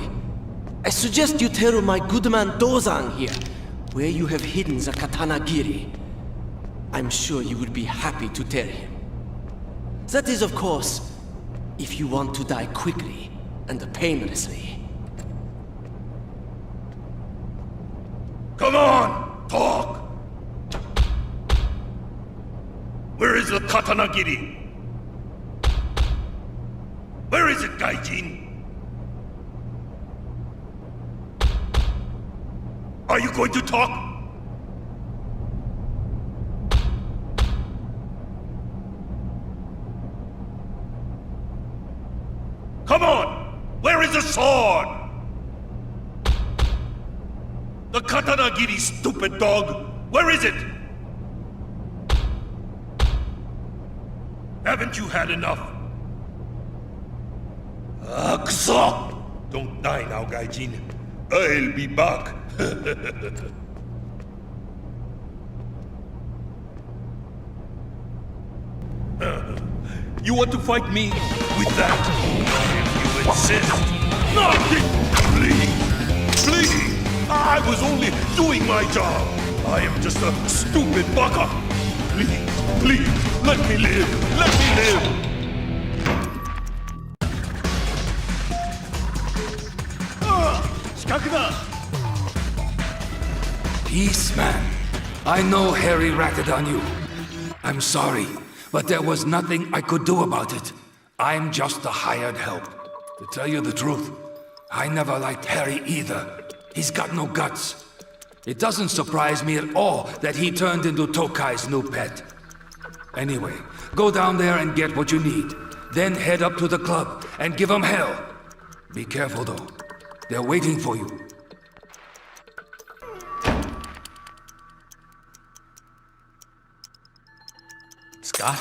I suggest you tell my good man Dozan here where you have hidden the katanagiri. I'm sure you would be happy to tell him. That is, of course, if you want to die quickly and painlessly. Come on! Talk! Where is the Katanagiri? Where is it, Gaijin? Are you going to talk? Come on! Where is the sword? The Katanagiri, stupid dog! Where is it? Haven't you had enough? Kuso! Don't die now, Gaijin. I'll be back. You want to fight me with that? If you insist. No! Please! I was only doing my job. I am just a stupid baka. Please, let me live. Let me live. Peace, man. I know Harry ratted on you. I'm sorry, but there was nothing I could do about it. I'm just a hired help. To tell you the truth, I never liked Harry either. He's got no guts. It doesn't surprise me at all that he turned into Tokai's new pet. Anyway, go down there and get what you need. Then head up to the club and give them hell. Be careful though. They're waiting for you. Scott?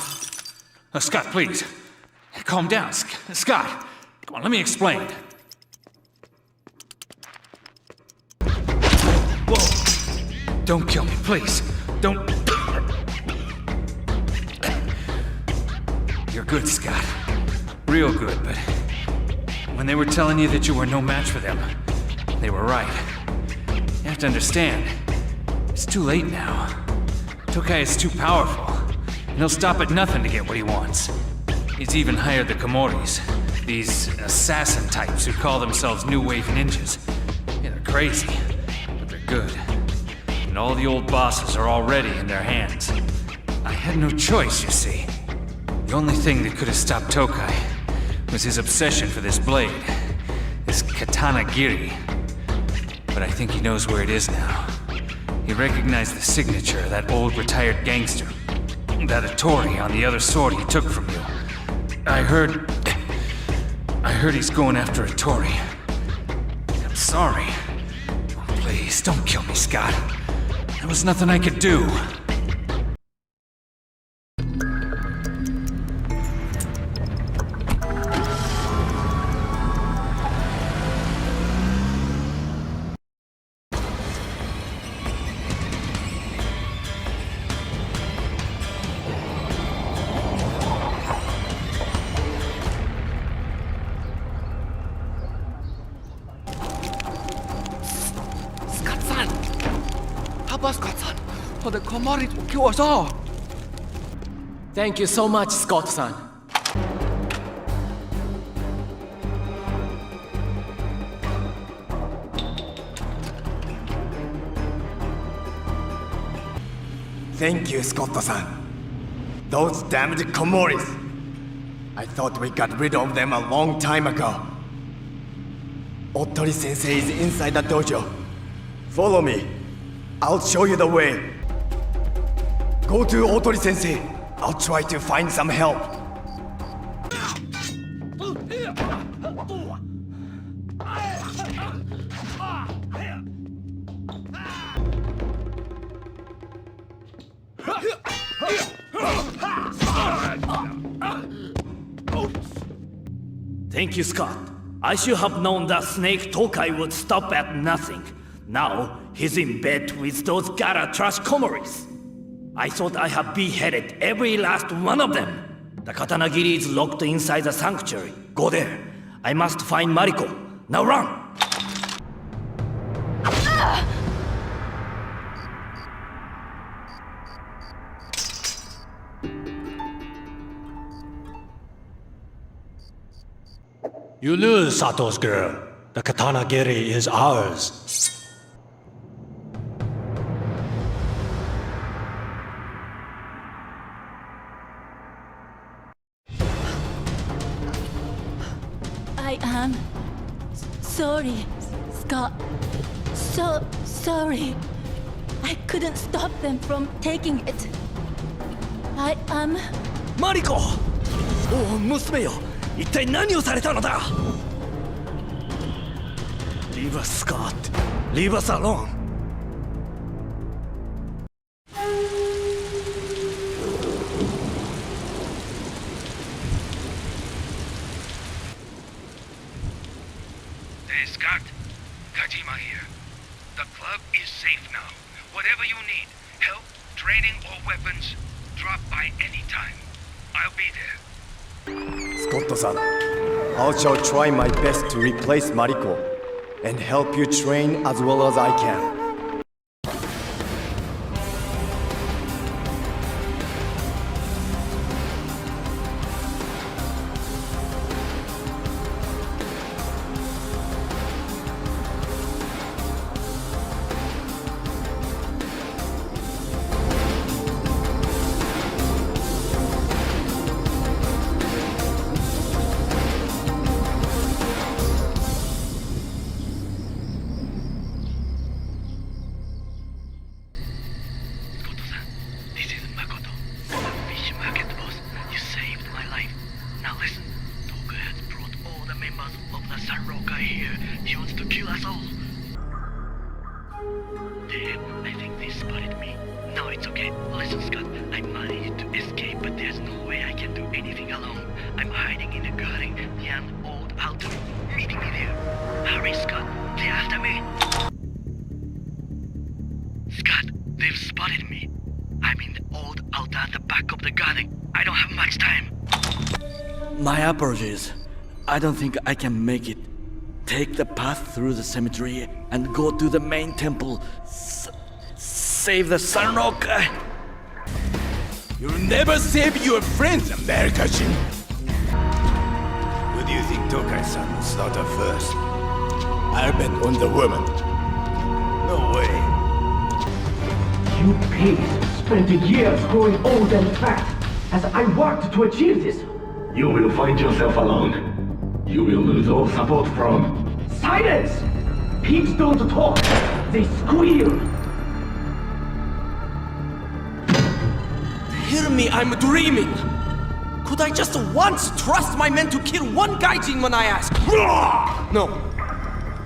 Scott, please. Calm down. Scott, come on, let me explain. Whoa. Don't kill me, please. Don't. You're good, Scott. Real good, but when they were telling you that you were no match for them, they were right. You have to understand, it's too late now. Tokai is too powerful, and he'll stop at nothing to get what he wants. He's even hired the Komoris, these assassin types who call themselves New Wave Ninjas. Yeah, they're crazy, but they're good. And all the old bosses are already in their hands. I had no choice, you see. The only thing that could have stopped Tokai was his obsession for this blade, this katana giri. But I think he knows where it is now. He recognized the signature of that old retired gangster, that Atori on the other sword he took from you. I heard he's going after Atori. I'm sorry. Please, don't kill me, Scott. There was nothing I could do. The Komoris will kill us all. Thank you so much, Scott-san. Thank you, Scott-san. Those damned Komoris. I thought we got rid of them a long time ago. Otori-sensei is inside the dojo. Follow me. I'll show you the way. Go to Otori-sensei. I'll try to find some help. Thank you, Scott. I should have known that Snake Tokai would stop at nothing. Now, he's in bed with those Gara trash Komoris. I thought I had beheaded every last one of them. The Katanagiri is locked inside the sanctuary. Go there. I must find Mariko. Now run! You lose, Sato's girl. The Katanagiri is ours. I am sorry, Scott. So sorry. I couldn't stop them from taking it. I am... マリコ！おお、娘よ。一体何をされたのだ Leave us, Scott. Leave us alone. Hey, Scott. Kajima here. The club is safe now. Whatever you need, help, training, or weapons, drop by any time. I'll be there. Scott-san, I shall try my best to replace Mariko and help you train as well as I can. They've spotted me. I'm in the old altar at the back of the garden. I don't have much time. My apologies. I don't think I can make it. Take the path through the cemetery and go to the main temple. Save the Sunrock. You'll never save your friends, American. Who do you think Tokai-san will slaughter first? I'll bet on the woman. No way. You pigs spent years growing old and fat as I worked to achieve this. You will find yourself alone. You will lose all support from... Silence! Pigs don't talk, they squeal. Hear me, I'm dreaming. Could I just once trust my men to kill one gaijin when I ask? No.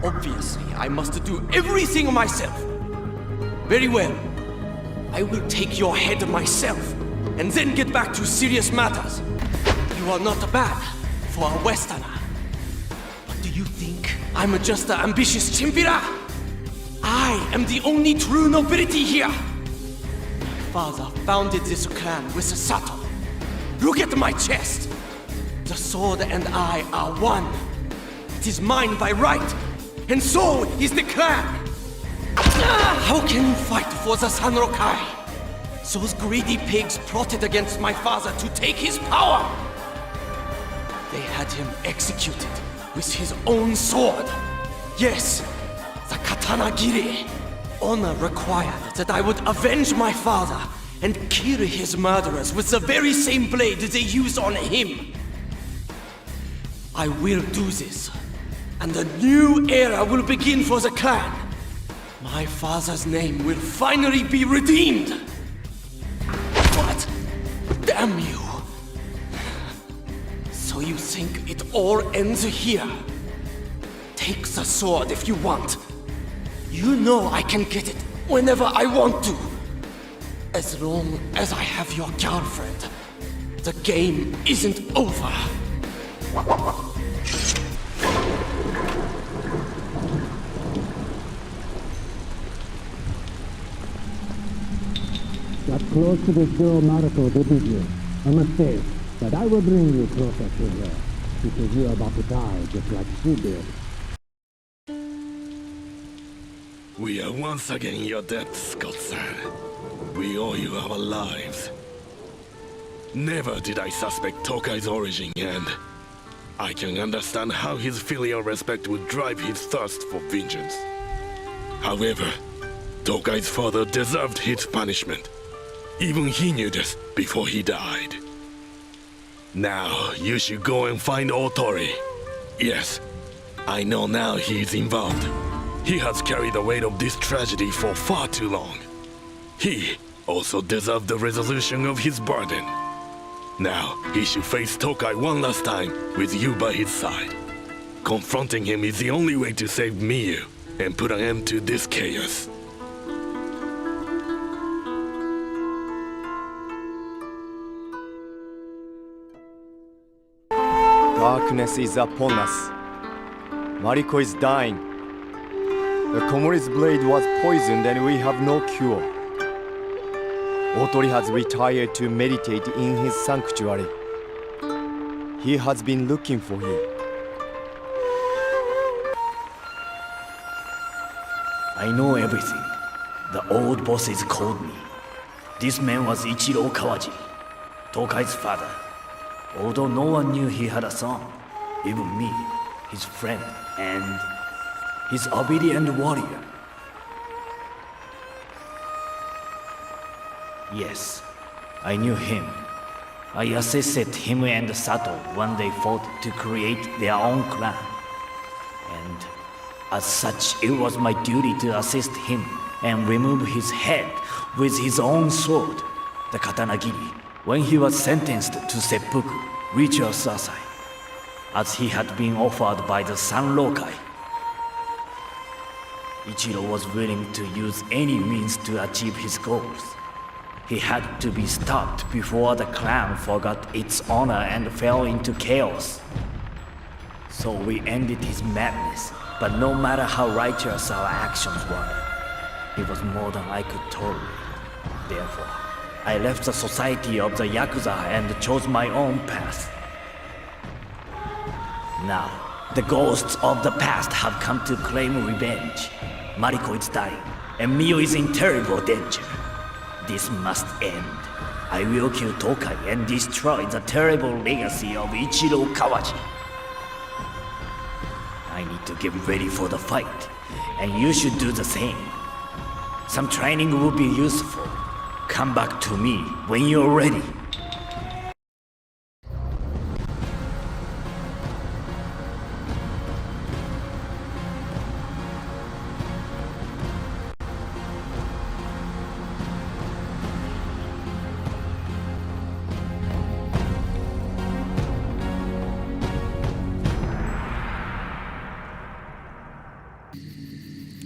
Obviously, I must do everything myself. Very well. I will take your head myself, and then get back to serious matters. You are not bad for a Westerner. But do you think I'm just an ambitious chimpira? I am the only true nobility here. My father founded this clan with Sato. Look at my chest. The sword and I are one. It is mine by right, and so is the clan. How can you fight for the Sanrokai? Those greedy pigs plotted against my father to take his power. They had him executed with his own sword. Yes, the Katanagiri. Honor required that I would avenge my father and kill his murderers with the very same blade they used on him. I will do this, and a new era will begin for the clan. My father's name will finally be redeemed. But, damn you. So you think it all ends here? Take the sword if you want. You know I can get it whenever I want to. As long as I have your girlfriend, the game isn't over. Got close to this girl Mariko, didn't you? A mistake, but I will bring you closer to her, because you are about to die just like she did. We are once again in your debt, Scott-san. We owe you our lives. Never did I suspect Tokai's origin, and I can understand how his filial respect would drive his thirst for vengeance. However, Tokai's father deserved his punishment. Even he knew this before he died. Now, you should go and find Otori. Yes, I know now he is involved. He has carried the weight of this tragedy for far too long. He also deserved the resolution of his burden. Now, he should face Tokai one last time with you by his side. Confronting him is the only way to save Miyu and put an end to this chaos. Darkness is upon us. Mariko is dying. The Komori's blade was poisoned and we have no cure. Otori has retired to meditate in his sanctuary. He has been looking for you. I know everything. The old bosses called me. This man was Ichiro Kawaji, Tokai's father. Although no one knew he had a son, even me, his friend, and his obedient warrior. Yes, I knew him. I assisted him and Sato when they fought to create their own clan. And as such, it was my duty to assist him and remove his head with his own sword, the Katanagiri, when he was sentenced to seppuku, ritual suicide, as he had been offered by the San Lokai. Ichiro was willing to use any means to achieve his goals. He had to be stopped before the clan forgot its honor and fell into chaos. So we ended his madness, but no matter how righteous our actions were, it was more than I could tolerate. Therefore, I left the society of the Yakuza and chose my own path. Now, the ghosts of the past have come to claim revenge. Mariko is dying, and Miyu is in terrible danger. This must end. I will kill Tokai and destroy the terrible legacy of Ichiro Kawaji. I need to get ready for the fight, and you should do the same. Some training will be useful. Come back to me when you're ready.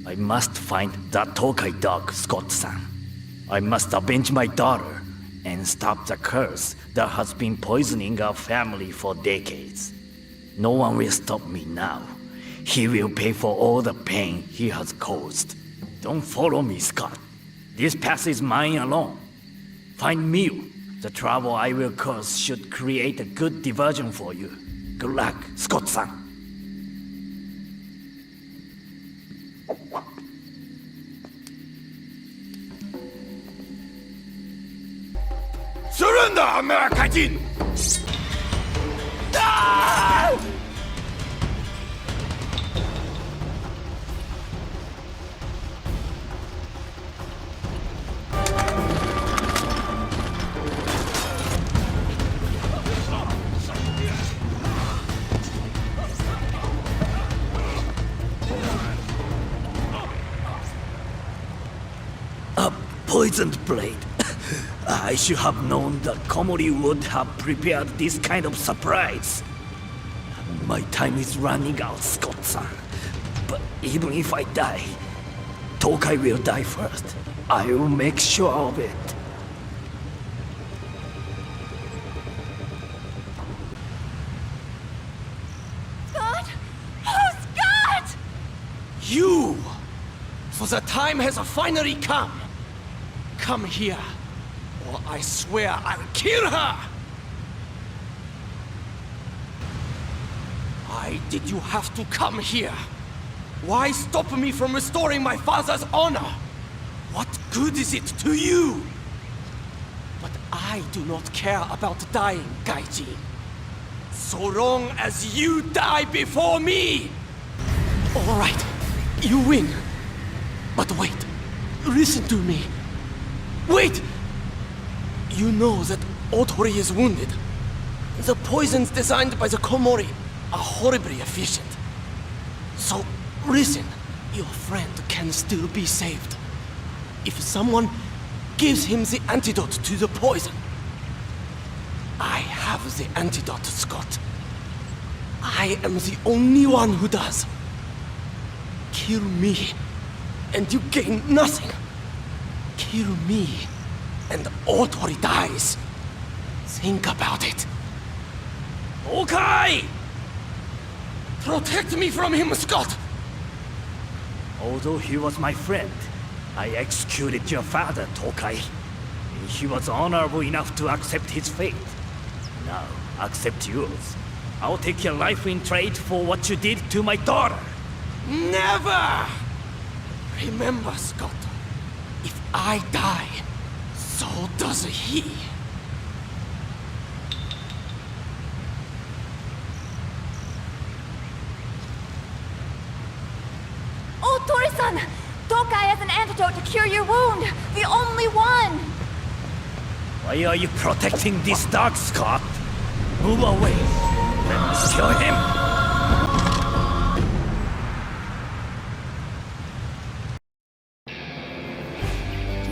I must find that Tokai dog, Scott-san. I must avenge my daughter and stop the curse that has been poisoning our family for decades. No one will stop me now. He will pay for all the pain he has caused. Don't follow me, Scott. This path is mine alone. Find Miyu. The trouble I will cause should create a good diversion for you. Good luck, Scott-san. Surrender, American! Ah! A poisoned blade. I should have known that Komori would have prepared this kind of surprise. My time is running out, Scott-san. But even if I die, Tokai will die first. I will make sure of it. Scott! Oh, Scott! You! For the time has finally come. Come here, or I swear I'll kill her! Why did you have to come here? Why stop me from restoring my father's honor? What good is it to you? But I do not care about dying, Gaijin. so long as you die before me! All right, you win. But wait, listen to me. Wait! You know that Otori is wounded. The poisons designed by the Komori are horribly efficient. So, listen, your friend can still be saved. If someone gives him the antidote to the poison. I have the antidote, Scott. I am the only one who does. Kill me, and you gain nothing. Kill me, and Otori dies. Think about it. Okay! Protect me from him, Scott! Although he was my friend, I executed your father, Tokai. He was honorable enough to accept his fate. Now, accept yours. I'll take your life in trade for what you did to my daughter. Never! Remember, Scott, if I die, so does he. Oh, Tori-san! Tokai has an antidote to cure your wound! The only one! Why are you protecting this dog, Scott? Move away. Let me kill him.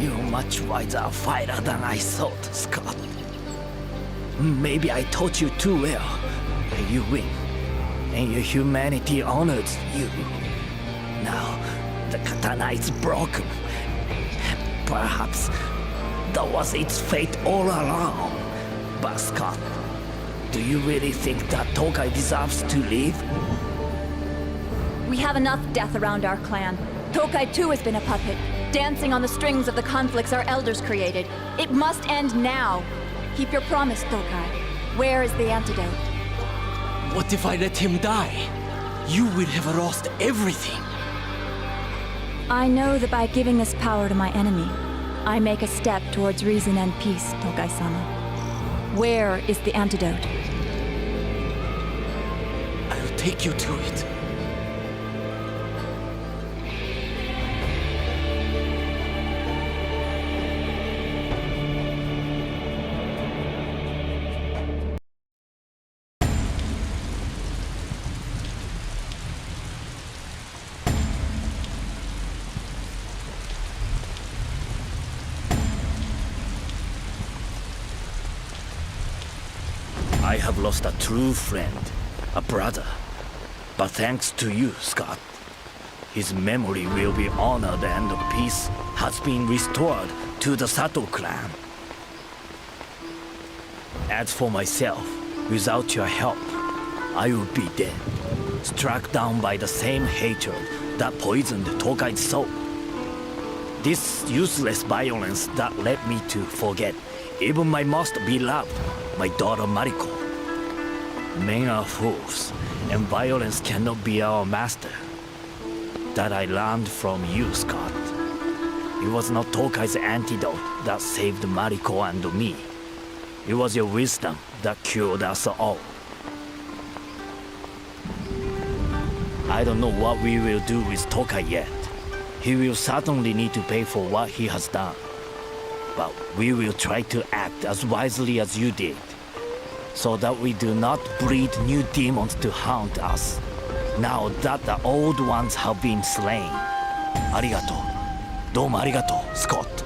You're much wiser fighter than I thought, Scott. Maybe I taught you too well. And you win. And your humanity honors you. Now, the katana is broken. Perhaps that was its fate all along. But Scott, do you really think that Tokai deserves to live? We have enough death around our clan. Tokai too has been a puppet, dancing on the strings of the conflicts our elders created. It must end now. Keep your promise, Tokai. Where is the antidote? What if I let him die? You will have lost everything. I know that by giving this power to my enemy, I make a step towards reason and peace, Tokai-sama. Where is the antidote? I'll take you to it. I have lost a true friend, a brother. But thanks to you, Scott, his memory will be honored and peace has been restored to the Sato clan. As for myself, without your help, I would be dead, struck down by the same hatred that poisoned Tokai's soul. This useless violence that led me to forget even my most beloved, my daughter Mariko. Men are fools, and violence cannot be our master. That I learned from you, Scott. It was not Tokai's antidote that saved Mariko and me. It was your wisdom that cured us all. I don't know what we will do with Tokai yet. He will certainly need to pay for what he has done. But we will try to act as wisely as you did, so that we do not breed new demons to haunt us, now that the old ones have been slain. ありがとう。どうもありがとう、Scott.